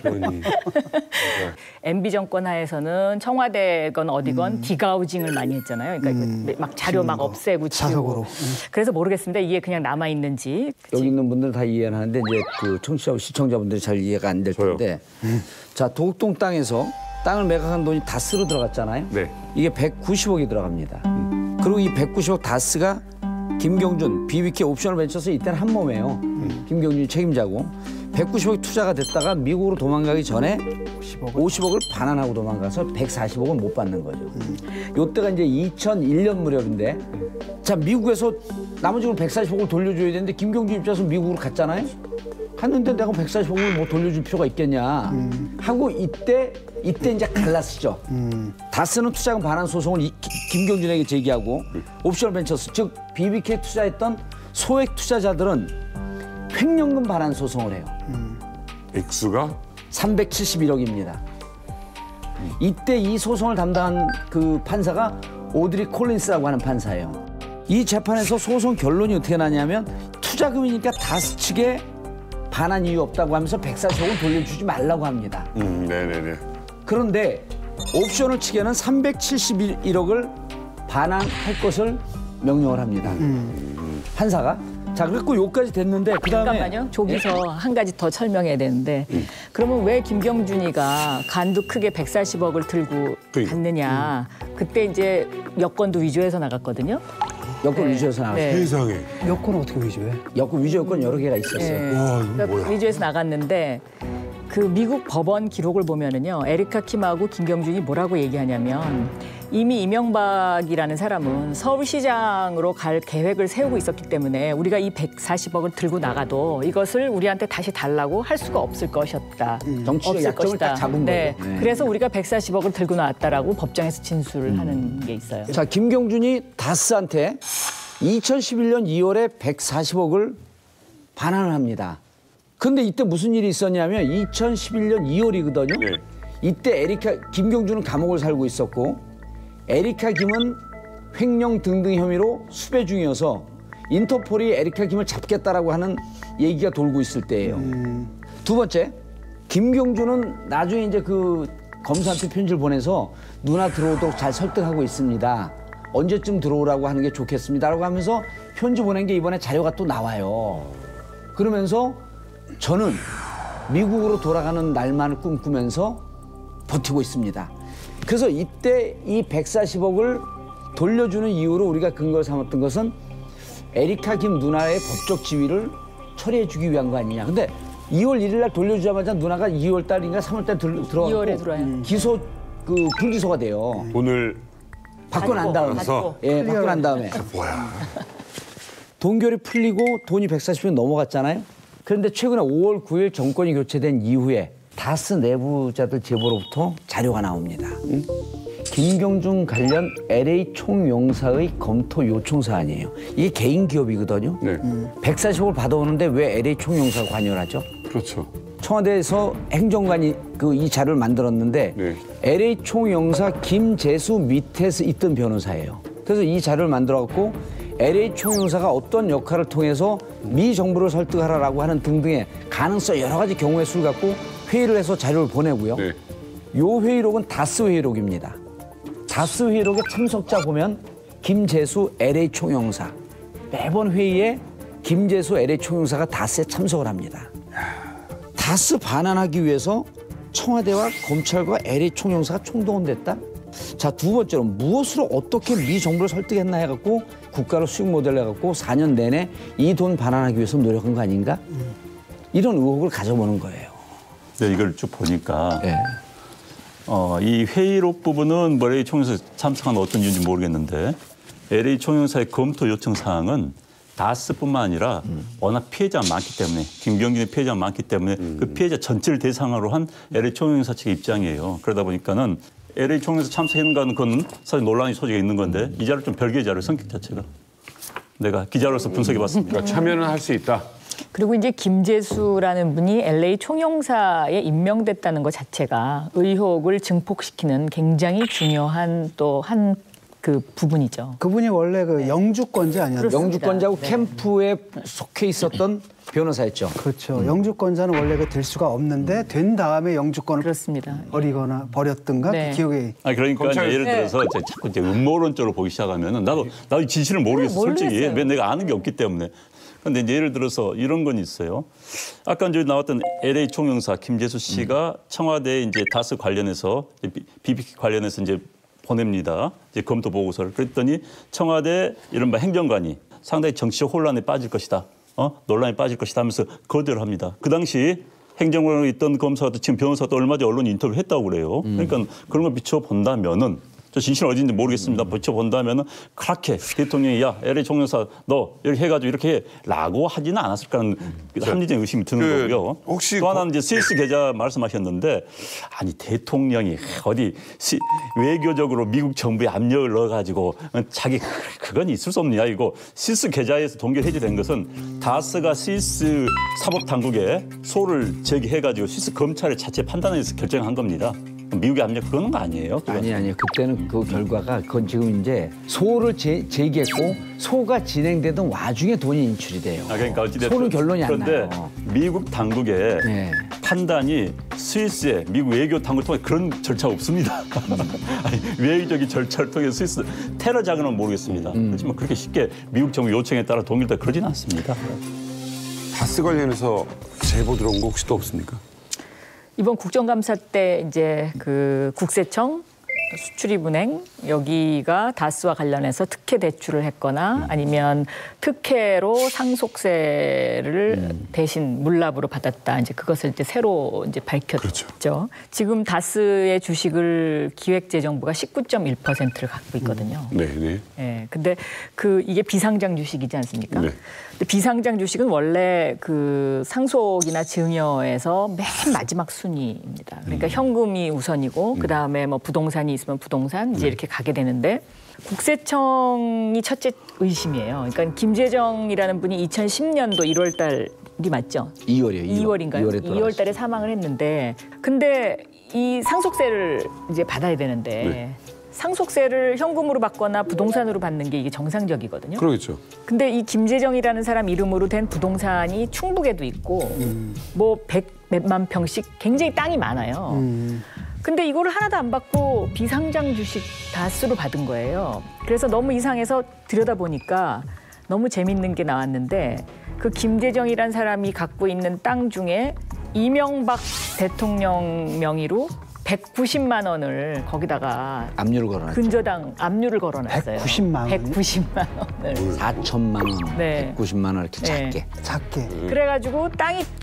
그러니. MB 정권 하에서는 청와대건 어디건 디가우징을 많이 했잖아요. 그러니까 막 자료 막 없애고 자석으로. 그래서 모르겠습니다. 이게 그냥 남아 있는지. 여기 있는 분들은 다 이해는 하는데 이제 그 청취자 시청자분들이 잘 이해가 안 될 텐데. 자, 도곡동 땅에서 땅을 매각한 돈이 다스로 들어갔잖아요. 네. 이게 190억이 들어갑니다. 그리고 이 190억 다스가 김경준, BBK 옵셔널 벤처스 이때는 한 몸이에요. 김경준이 책임자고 190억이 투자가 됐다가 미국으로 도망가기 전에 50억을 반환하고 도망가서 140억은 못 받는 거죠. 이때가 이제 2001년 무렵인데 자 미국에서 나머지 140억을 돌려줘야 되는데 김경준 입장에서 미국으로 갔잖아요. 갔는데 내가 140억을 뭐 돌려줄 필요가 있겠냐 하고 이때 이제 갈랐죠. 다스는 투자금 반환 소송을 김경준에게 제기하고 옵셔널 벤처스 즉 BBK 투자했던 소액 투자자들은 횡령금 반환 소송을 해요. 액수가 371억입니다. 이때 이 소송을 담당한 그 판사가 오드리 콜린스라고 하는 판사예요. 이 재판에서 소송 결론이 어떻게 나냐면 투자금이니까 다스 측에 반환 이유 없다고 하면서 140억을 돌려주지 말라고 합니다. 네네네. 그런데 옵셔널 측에는 371억을 반환할 것을 명령을 합니다. 판사가. 자, 그리고 여기까지 됐는데 그다음에 잠깐만요. 저기서 한 가지 더 설명해야 되는데 그러면 왜 김경준이가 간도 크게 140억을 들고 갔느냐. 그때 이제 여권도 위조해서 나갔거든요. 여권 위조해서 나갔어요. 네. 세상에. 여권을 어떻게 위조해? 여권 위조 여권 여러 개가 있었어요. 와, 이거 뭐야. 위조해서 나갔는데 그 미국 법원 기록을 보면은요. 에리카 킴하고 김경준이 뭐라고 얘기하냐면 이미 이명박이라는 사람은 서울시장으로 갈 계획을 세우고 있었기 때문에 우리가 이 140억을 들고 나가도 이것을 우리한테 다시 달라고 할 수가 없을 것이었다. 정치적 없을 약점을 딱 잡은 네. 거죠. 네. 그래서 우리가 140억을 들고 나왔다라고 법정에서 진술을 하는 게 있어요. 자, 김경준이 다스한테 2011년 2월에 140억을 반환을 합니다. 근데 이때 무슨 일이 있었냐면 2011년 2월이거든요. 네. 이때 김경준은 감옥을 살고 있었고 에리카 김은 횡령 등등 혐의로 수배 중이어서 인터폴이 에리카 김을 잡겠다라고 하는 얘기가 돌고 있을 때예요. 두 번째, 김경준은 나중에 이제 그 검사한테 편지를 보내서 누나 들어오도록 잘 설득하고 있습니다. 언제쯤 들어오라고 하는 게 좋겠습니다라고 하면서 편지 보낸 게 이번에 자료가 또 나와요. 그러면서 저는 미국으로 돌아가는 날만을 꿈꾸면서 버티고 있습니다. 그래서 이때 이 140억을 돌려주는 이유로 우리가 근거를 삼았던 것은 에리카 김 누나의 법적 지위를 처리해주기 위한 거 아니냐. 근데 2월 1일 날 돌려주자마자 누나가 2월 달인가 3월 달 들어가고 2월에 들어와요. 기소 불기소가 돼요. 돈을 받고 난 다음에. 받고. 예, 받고 난 다음에. 뭐야. 동결이 풀리고 돈이 140억 넘어갔잖아요. 그런데 최근에 5월 9일 정권이 교체된 이후에 다스 내부자들 제보로부터 자료가 나옵니다. 김경준 관련 LA 총영사의 검토 요청 사안이에요. 이게 개인 기업이거든요. 네. 140억을 받아오는데 왜 LA 총영사가 관여를 하죠? 그렇죠. 청와대에서 행정관이 이 자료를 만들었는데 네. LA 총영사 김재수 밑에 있던 변호사예요. 그래서 이 자료를 만들어갖고 LA 총영사가 어떤 역할을 통해서 미 정부를 설득하라라고 하는 등등의 가능성 여러 가지 경우의 수를 갖고 회의를 해서 자료를 보내고요. 네. 요 회의록은 다스 회의록입니다. 다스 회의록의 참석자 보면 김재수 LA 총영사. 매번 회의에 김재수 LA 총영사가 다스에 참석을 합니다. 다스 반환하기 위해서 청와대와 검찰과 LA 총영사가 총동원됐다? 자, 두 번째로 무엇으로 어떻게 미 정부를 설득했나 해갖고 국가를 수익 모델 해갖고 4년 내내 이 돈 반환하기 위해서 노력한 거 아닌가? 이런 의혹을 가져보는 거예요. 네, 이걸 쭉 보니까 예. 이 회의록 부분은 LA 총영사에 참석한 어떤 이유인지 모르겠는데 LA 총영사의 검토 요청 사항은 다스뿐만 아니라 워낙 피해자가 많기 때문에 김경준의 피해자가 많기 때문에 그 피해자 전체를 대상으로 한 LA 총영사 측의 입장이에요. 그러다 보니까는 LA 총영사 참석했는가는 그건 사실 논란이 소지가 있는 건데 이 자료 좀 별개의 자료 성격 자체가 내가 기자로서 분석해봤습니다. 그러니까 참여는 할 수 있다. 그리고 이제 김재수라는 분이 LA 총영사에 임명됐다는 것 자체가 의혹을 증폭시키는 굉장히 중요한 또 한 그 부분이죠. 그분이 원래 그 영주권자 아니었나요? 영주권자고 캠프에 속해 있었던 변호사였죠. 그렇죠. 영주권자는 원래 그 될 수가 없는데 된 다음에 영주권을 그렇습니다. 버리거나 버렸든가 네. 그 기억에 그러니까 검찰- 예를 들어서 자꾸 이제 음모론적으로 보기 시작하면은 나도 이 진실을 모르겠어. 솔직히 모르겠어요. 왜 내가 아는 게 없기 때문에. 그런데 이제 예를 들어서 이런 건 있어요. 아까 이제 나왔던 LA 총영사 김재수 씨가 청와대 이제 다스 관련해서 BBK 관련해서 이제 보냅니다. 이제 검토 보고서를. 그랬더니 청와대 이른바 행정관이 상당히 정치적 혼란에 빠질 것이다. 논란에 빠질 것이다 하면서 거절을 합니다. 그 당시 행정관으로 있던 검사도 지금 변호사도 얼마 전에 언론 인터뷰를 했다고 그래요. 그러니까 그런 걸 비춰본다면은 저 진실은 어딘지 모르겠습니다. 비춰본다면은 그렇게 대통령이 야 LA 총영사 너 이렇게 해가지고 이렇게 해라고 하지는 않았을 거라는 합리적인 의심이 드는 거고요. 혹시 또 하나는 이제 스위스 계좌 말씀하셨는데 아니 대통령이 어디 외교적으로 미국 정부에 압력을 넣어가지고 자기 그건 있을 수 없느냐 이거 스위스 계좌에서 동결 해제된 것은 다스가 스위스 사법당국에 소를 제기해가지고 스위스 검찰의 자체 판단에서 결정한 겁니다. 미국의 압력 그러는 거 아니에요? 아니요. 그때는 그 결과가 그건 지금 이제 소를 제기했고 소가 진행되던 와중에 돈이 인출이 돼요. 그러니까 어찌됐든 소는 결론이 안 그런데 나요. 미국 당국의 네. 판단이 스위스의 미국 외교 당국을 통해 그런 절차가 없습니다. 아니, 외교적인 절차를 통해 스위스 테러 자금은 모르겠습니다. 그렇지만 그렇게 쉽게 미국 정부 요청에 따라 동일다 그러지는 않습니다. 다스 관련해서 제보 들어온 거 혹시 또 없습니까? 이번 국정감사 때 이제 그 국세청, 수출입은행 여기가 다스와 관련해서 특혜 대출을 했거나 아니면 특혜로 상속세를 대신 물납으로 받았다. 이제 그것을 이제 새로 이제 밝혔죠. 그렇죠. 지금 다스의 주식을 기획재정부가 19.1%를 갖고 있거든요. 네. 예. 근데 이게 비상장 주식이지 않습니까? 네. 근데 비상장 주식은 원래 그 상속이나 증여에서 맨 마지막 순위입니다. 그러니까 현금이 우선이고 그 다음에 뭐 부동산이 있으면 부동산 이제 이렇게 가게 되는데 국세청이 첫째 의심이에요. 그러니까 김재정이라는 분이 2010년도 1월 달이 맞죠? 2월이에요. 2월인가요? 2월 달에 사망을 했는데 근데 이 상속세를 이제 받아야 되는데 네. 상속세를 현금으로 받거나 부동산으로 받는 게 이게 정상적이거든요. 그러겠죠. 근데 이 김재정이라는 사람 이름으로 된 부동산이 충북에도 있고 뭐 100몇만 평씩 굉장히 땅이 많아요. 근데 이거를 하나도 안 받고 비상장 주식 다스로 받은 거예요. 그래서 너무 이상해서 들여다보니까 너무 재밌는 게 나왔는데 그 김재정이라는 사람이 갖고 있는 땅 중에 이명박 대통령 명의로 190만 원을 거기다가 압류를 걸어놨죠. 근저당 압류를 걸어놨어요. 190만 원이요? 190만 원을. 4천만 원, 네. 190만 원 이렇게 작게. 네. 작게. 그래가지고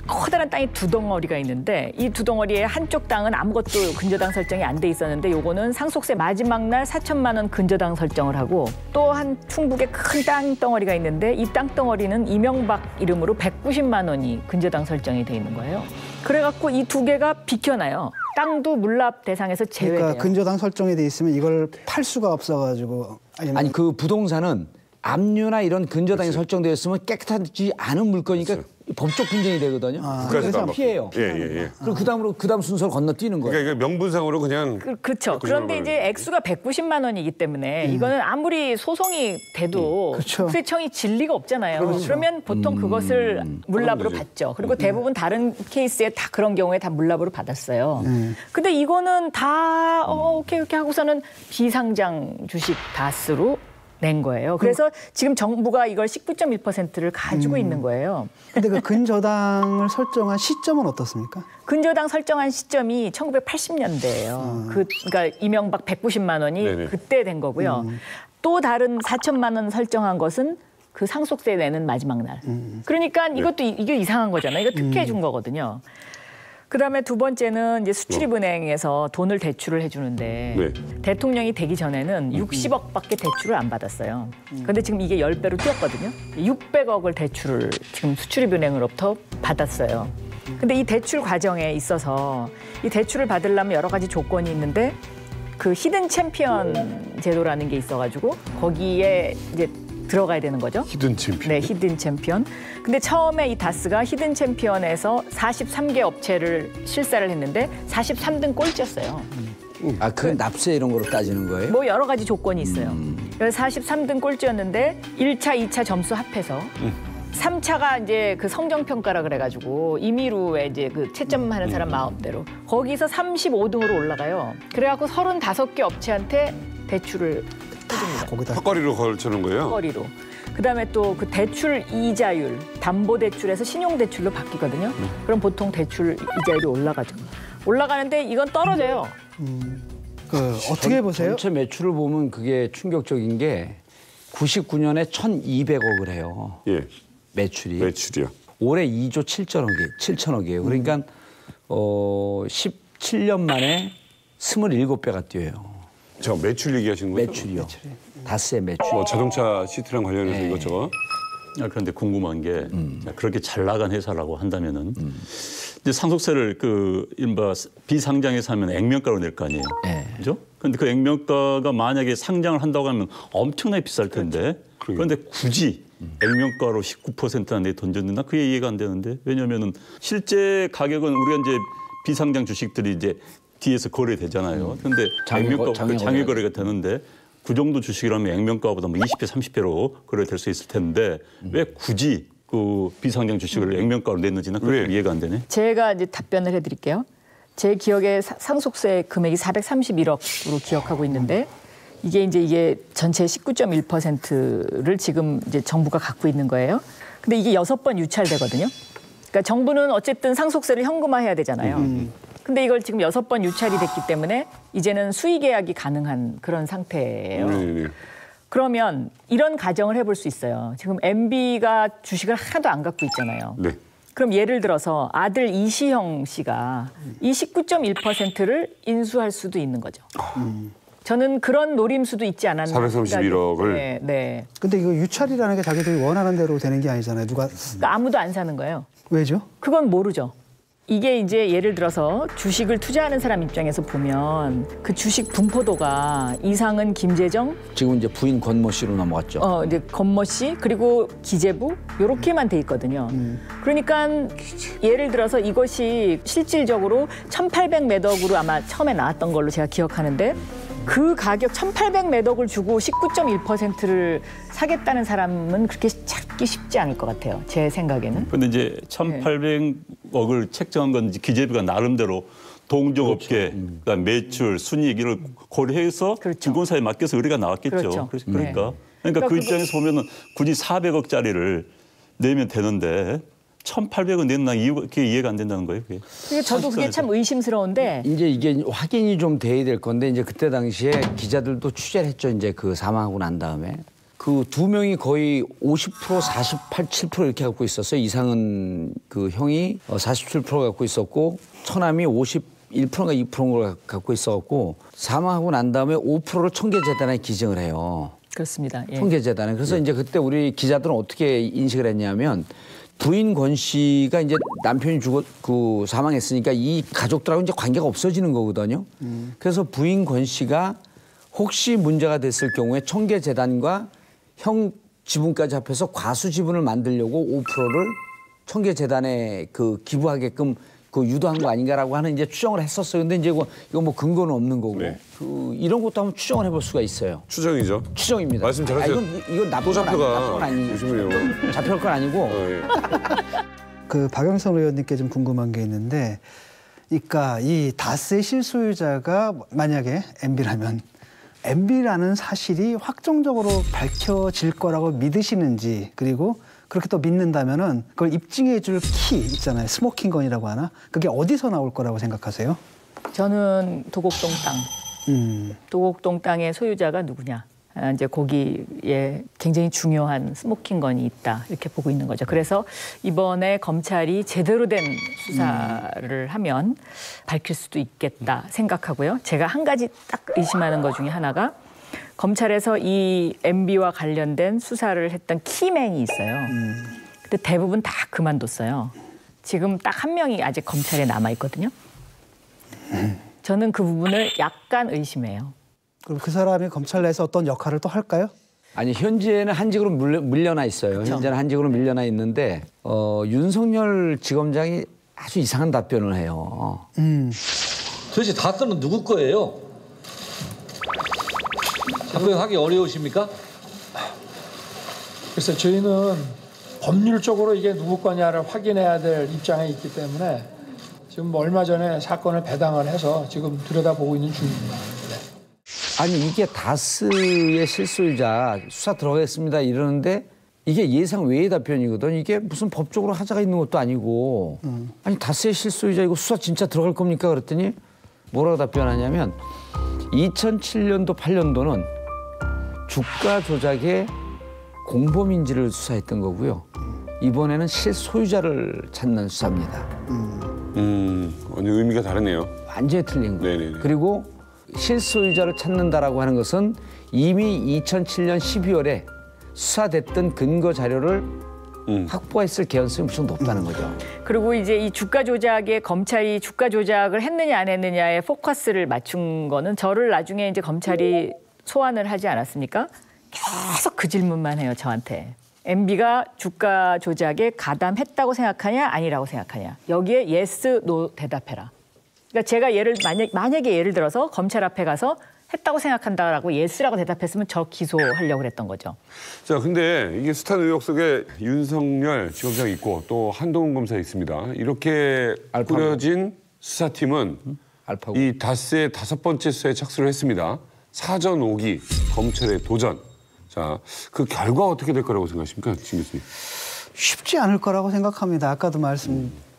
커다란 땅이 두 덩어리가 있는데 이 두 덩어리에 한쪽 땅은 아무것도 근저당 설정이 안 돼 있었는데 요거는 상속세 마지막 날 4천만 원 근저당 설정을 하고 또 한 충북에 큰 땅 덩어리가 있는데 이 땅 덩어리는 이명박 이름으로 190만 원이 근저당 설정이 돼 있는 거예요. 그래갖고 이 두 개가 비켜나요. 땅도 물납 대상에서 제외돼요. 그러니까 근저당 설정이 돼 있으면 이걸 팔 수가 없어가지고 아니 그 부동산은 압류나 이런 근저당이 설정되어 있으면 깨끗하지 않은 물건이니까 법적 분쟁이 되거든요. 그래서 안 피해요. 예. 그리고 그다음 순서를 건너뛰는 거예요. 그러니까 이게 명분상으로 그냥 그렇죠. 그런데 이제 액수가 190만 원이기 때문에 이거는 아무리 소송이 돼도 그렇죠. 국세청이 질 리가 없잖아요. 그러면 보통 그것을 물납으로 받죠. 그리고 대부분 다른 케이스에 다 그런 경우에 다 물납으로 받았어요. 근데 이거는 다 오케이 하고서는 비상장 주식 다스로 낸 거예요. 그래서 지금 정부가 이걸 19.1%를 가지고 있는 거예요. 근데 그 근저당을 설정한 시점은 어떻습니까? 근저당 설정한 시점이 1980년대예요. 그러니까 이명박 190만 원이 네네. 그때 된 거고요. 또 다른 4천만 원 설정한 것은 그 상속세 내는 마지막 날. 그러니까 이것도 이게 이상한 거잖아요. 이거 특혜해 준 거거든요. 그다음에 두 번째는 이제 수출입은행에서 돈을 대출을 해주는데 네. 대통령이 되기 전에는 60억밖에 대출을 안 받았어요. 그런데 지금 이게 10배로 뛰었거든요. 600억을 대출을 지금 수출입은행으로부터 받았어요. 근데 이 대출 과정에 있어서 이 대출을 받으려면 여러 가지 조건이 있는데 그 히든 챔피언 제도라는 게 있어가지고 거기에 이제 들어가야 되는 거죠. 히든 챔피언. 네, 히든 챔피언. 근데 처음에 이 다스가 히든 챔피언에서 43개 업체를 실사를 했는데 43등 꼴찌였어요. 아, 그 납세 이런 거로 따지는 거예요? 뭐 여러 가지 조건이 있어요. 그래서 43등 꼴찌였는데 1차, 2차 점수 합해서 3차가 이제 그 성적평가라 그래가지고 임의로에 이제 그 채점하는 사람 마음대로 거기서 35등으로 올라가요. 그래갖고 35개 업체한테 대출을 해줍니다. 거기다 턱걸이로 걸쳐놓은 거예요? 거리로. 그다음에 또 그 대출 이자율, 담보 대출에서 신용 대출로 바뀌거든요. 그럼 보통 대출 이자율이 올라가죠. 올라가는데 이건 떨어져요. 어떻게 보세요? 전체 매출을 보면 그게 충격적인 게 99년에 1,200억을 해요. 예. 매출이. 매출이요. 올해 2조 7천억이에요. 그러니까 17년 만에 27배가 뛰어요. 저 매출 얘기하시는 거죠? 매출이요. 다스의 매출. 뭐 자동차 시트랑 관련해서 네. 이것저것. 그런데 궁금한 게 그렇게 잘 나간 회사라고 한다면은 이제 상속세를 그 이른바 비상장에서 하면 액면가로 낼 거 아니에요. 네. 그죠? 그런데 그 액면가가 만약에 상장을 한다고 하면 엄청나게 비쌀 텐데 그런데 굳이 액면가로 19% 안에 던졌는다? 그게 이해가 안 되는데 왜냐면은 실제 가격은 우리가 이제 비상장 주식들이 이제 뒤에서 거래되잖아요. 그런데 장외 거래가 되는데 그 정도 주식이라면 액면가보다 뭐 20배, 30배로 거래될 수 있을 텐데 왜 굳이 그 비상장 주식을 액면가로 냈는지는 그게 이해가 안 되네. 제가 이제 답변을 해드릴게요. 제 기억에 상속세 금액이 431억으로 기억하고 있는데 이게 전체 19.1%를 지금 이제 정부가 갖고 있는 거예요. 근데 이게 6번 유찰되거든요. 그러니까 정부는 어쨌든 상속세를 현금화해야 되잖아요. 근데 이걸 지금 6번 유찰이 됐기 때문에 이제는 수의 계약이 가능한 그런 상태예요. 네. 그러면 이런 가정을 해볼 수 있어요. 지금 MB가 주식을 하나도 안 갖고 있잖아요. 네. 그럼 예를 들어서 아들 이시영 씨가 이 19.1%를 인수할 수도 있는 거죠. 저는 그런 노림수도 있지 않았나. 431억을. 네, 네. 근데 이거 유찰이라는 게 자기들이 원하는 대로 되는 게 아니잖아요. 누가 그러니까 아무도 안 사는 거예요. 왜죠? 그건 모르죠. 이게 이제 예를 들어서 주식을 투자하는 사람 입장에서 보면 그 주식 분포도가 이상은 김재정, 지금 이제 부인 권모 씨로 넘어갔죠. 이제 권모 씨 그리고 기재부 요렇게만 돼 있거든요. 그러니까 예를 들어서 이것이 실질적으로 1,800 몇 억으로 아마 처음에 나왔던 걸로 제가 기억하는데 그 가격 1,800 몇 억을 주고 19.1%를 사겠다는 사람은 그렇게 찾기 쉽지 않을 것 같아요. 제 생각에는. 그런데 이제 1,800억을 책정한 건 이제 기재부가 나름대로 동종업계, 그다음 매출, 순이익 이를 고려해서 그렇죠. 증권사에 맡겨서 의뢰가 나왔겠죠. 그렇죠. 그러니까 네. 그 그게- 입장에서 보면은 굳이 400억짜리를 내면 되는데 1,800원 냈나 그게 이해가 안 된다는 거예요. 그게. 저도 그게 참 의심스러운데 이제 이게 확인이 좀 돼야 될 건데 이제 그때 당시에 기자들도 취재를 했죠. 이제 그 사망하고 난 다음에 그 두 명이 거의 50%, 48, 7% 이렇게 갖고 있었어요. 이상은 그 형이 47% 갖고 있었고 처남이 51%가 2%를 갖고 있었고 사망하고 난 다음에 5%를 청계재단에 기증을 해요. 그렇습니다. 예. 청계재단에. 그래서 이제 그때 우리 기자들은 어떻게 인식을 했냐면 부인 권 씨가 이제 남편이 사망했으니까 이 가족들하고 이제 관계가 없어지는 거거든요. 그래서 부인 권 씨가 혹시 문제가 됐을 경우에 청계재단과 형 지분까지 합해서 과수 지분을 만들려고 5%를 청계재단에 그 기부하게끔 그 유도한 거 아닌가라고 하는 이제 추정을 했었어요. 근데 이제 이거 뭐 근거는 없는 거고 네. 이런 것도 한번 추정을 해볼 수가 있어요. 추정이죠. 추정입니다. 말씀 잘하세요. 이건 나쁜 또 건 잡혀가. 아니고 조심해요. 잡혀갈 건 아니고. 예. 그 박영선 의원님께 좀 궁금한 게 있는데, 그러니까 이 다스의 실소유자가 만약에 MB라면 MB라는 사실이 확정적으로 밝혀질 거라고 믿으시는지, 그리고 그렇게 또 믿는다면은 그걸 입증해 줄 키 있잖아요. 스모킹건이라고 하나? 그게 어디서 나올 거라고 생각하세요? 저는 도곡동 땅. 도곡동 땅의 소유자가 누구냐. 이제 거기에 굉장히 중요한 스모킹건이 있다 이렇게 보고 있는 거죠. 그래서 이번에 검찰이 제대로 된 수사를 하면 밝힐 수도 있겠다 생각하고요. 제가 한 가지 딱 의심하는 것 중에 하나가 검찰에서 이 MB와 관련된 수사를 했던 키맨이 있어요. 근데 대부분 다 그만뒀어요. 지금 딱 한 명이 아직 검찰에 남아 있거든요. 저는 그 부분을 약간 의심해요. 그럼 그 사람이 검찰 내에서 어떤 역할을 또 할까요? 아니 현재는 한직으로 밀려나 있어요. 그쵸. 현재는 한직으로 밀려나 있는데 윤석열 지검장이 아주 이상한 답변을 해요. 도대체 다스는 누구 거예요? 답변하기 어려우십니까? 글쎄 저희는 법률적으로 이게 누구 거냐를 확인해야 될 입장에 있기 때문에 지금 얼마 전에 사건을 배당을 해서 지금 들여다보고 있는 중입니다. 아니 이게 다스의 실소유자 수사 들어가겠습니다 이러는데 이게 예상 외의 답변이거든. 이게 무슨 법적으로 하자가 있는 것도 아니고 아니 다스의 실소유자 이거 수사 진짜 들어갈 겁니까? 그랬더니 뭐라고 답변하냐면 2007년도 8년도는 주가 조작의 공범인지를 수사했던 거고요. 이번에는 실소유자를 찾는 수사입니다. 완전 의미가 다르네요. 완전히 틀린 거예요. 네네네. 그리고 실소유자를 찾는다라고 하는 것은 이미 2007년 12월에 수사됐던 근거 자료를 확보했을 개연성이 무척 높다는 거죠. 그리고 이제 이 주가 조작에 검찰이 주가 조작을 했느냐 안 했느냐에 포커스를 맞춘 거는 저를 나중에 이제 검찰이 소환을 하지 않았습니까? 계속 그 질문만 해요, 저한테. MB가 주가 조작에 가담했다고 생각하냐 아니라고 생각하냐. 여기에 yes, no 대답해라. 그러니까 제가 만약에 예를 들어서 검찰 앞에 가서 했다고 생각한다라고 예스라고 대답했으면 저 기소하려고 그랬던 거죠. 자, 근데 이게 숱한 의혹 속에 윤석열 지검장이 있고 또 한동훈 검사 있습니다. 이렇게 알파고. 꾸려진 수사팀은 알파고. 이 다스의 5번째 수사에 착수를 했습니다. 사전 5기 검찰의 도전. 자, 그 결과 어떻게 될 거라고 생각하십니까, 진 교수님? 쉽지 않을 거라고 생각합니다. 아까도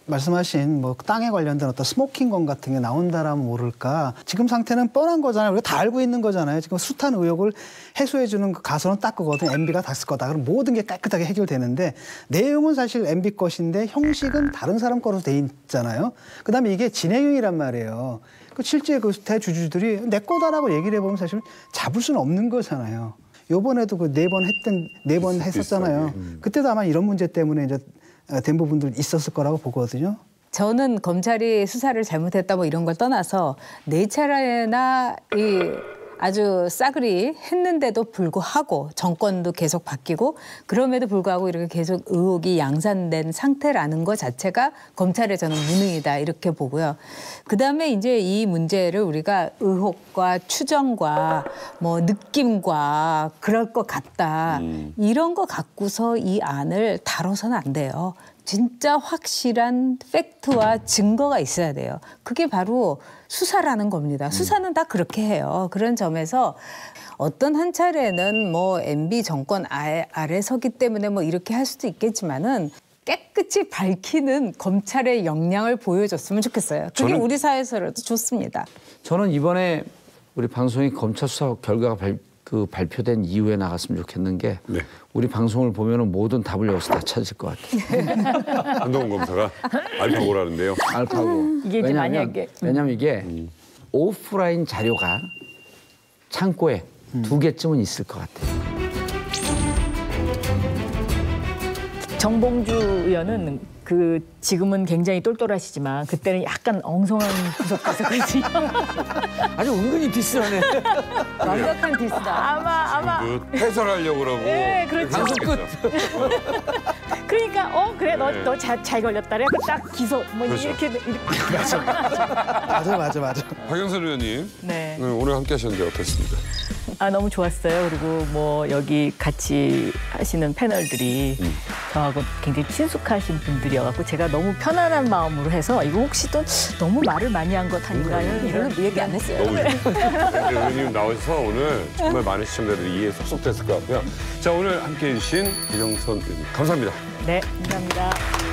말씀하신 뭐 땅에 관련된 어떤 스모킹건 같은 게 나온다라면 모를까. 지금 상태는 뻔한 거잖아요. 우리가 다 알고 있는 거잖아요. 지금 숱한 의혹을 해소해주는 그 가설은 딱 그거거든요. MB가 다스 거다. 그럼 모든 게 깨끗하게 해결되는데 내용은 사실 MB 것인데 형식은 다른 사람 거로 돼 있잖아요. 그다음에 이게 진행형이란 말이에요. 실제 그 대주주들이 내 거다라고 얘기를 해보면 사실 잡을 수는 없는 거잖아요. 요번에도 그 4번 했었잖아요. 그때도 아마 이런 문제 때문에 이제 된 부분들 있었을 거라고 보거든요. 저는 검찰이 수사를 잘못했다 뭐 이런 걸 떠나서 4차례나 아주 싸그리 했는데도 불구하고 정권도 계속 바뀌고 그럼에도 불구하고 이렇게 계속 의혹이 양산된 상태라는 것 자체가 검찰의 저는 무능이다 이렇게 보고요. 그다음에 이제 이 문제를 우리가 의혹과 추정과 뭐 느낌과 그럴 것 같다 이런 거 갖고서 이 안을 다뤄서는 안 돼요. 진짜 확실한 팩트와 증거가 있어야 돼요. 그게 바로 수사라는 겁니다. 수사는 다 그렇게 해요. 그런 점에서 어떤 한 차례는 뭐 MB 정권 아래 서기 때문에 뭐 이렇게 할 수도 있겠지만은 깨끗이 밝히는 검찰의 역량을 보여줬으면 좋겠어요. 그게 우리 사회에서라도 좋습니다. 저는 이번에 우리 방송이 검찰 수사 결과가 발표된 이후에 나갔으면 좋겠는 게 네. 우리 방송을 보면은 모든 답을 여기서 다 찾을 것 같아요. 한동훈 검사가 알파고라는데요. 알파고. 이게 이제 만약에 왜냐면 이게 오프라인 자료가 창고에 2개쯤은 있을 것 같아요. 정봉주 의원은 지금은 굉장히 똘똘하시지만 그때는 약간 엉성한 구석가 있었거든요. 아주 은근히 디스하네. 완벽한 디스다. 아마 그 해설하려고 그러고. 네, 그렇죠. 방송 끝. 그러니까 그래 너 잘 걸렸다. 그래 딱 기소 뭐 그렇죠. 이렇게 맞아. 박영선 의원님, 네. 오늘 함께 하셨는데 어떻습니까? 너무 좋았어요. 그리고 뭐 여기 같이 하시는 패널들이 저하고 굉장히 친숙하신 분들이어갖고 제가 너무 편안한 마음으로 해서 이거 혹시 또 너무 말을 많이 한 것 아닌가요? 이런 얘기 안 했어요. 너무 좋아요. 의원님 나오셔서 오늘 정말 많은 시청자들이 이해 쏙쏙 됐을 것 같고요. 자, 오늘 함께해 주신 배정선 의원님 감사합니다. 네, 감사합니다.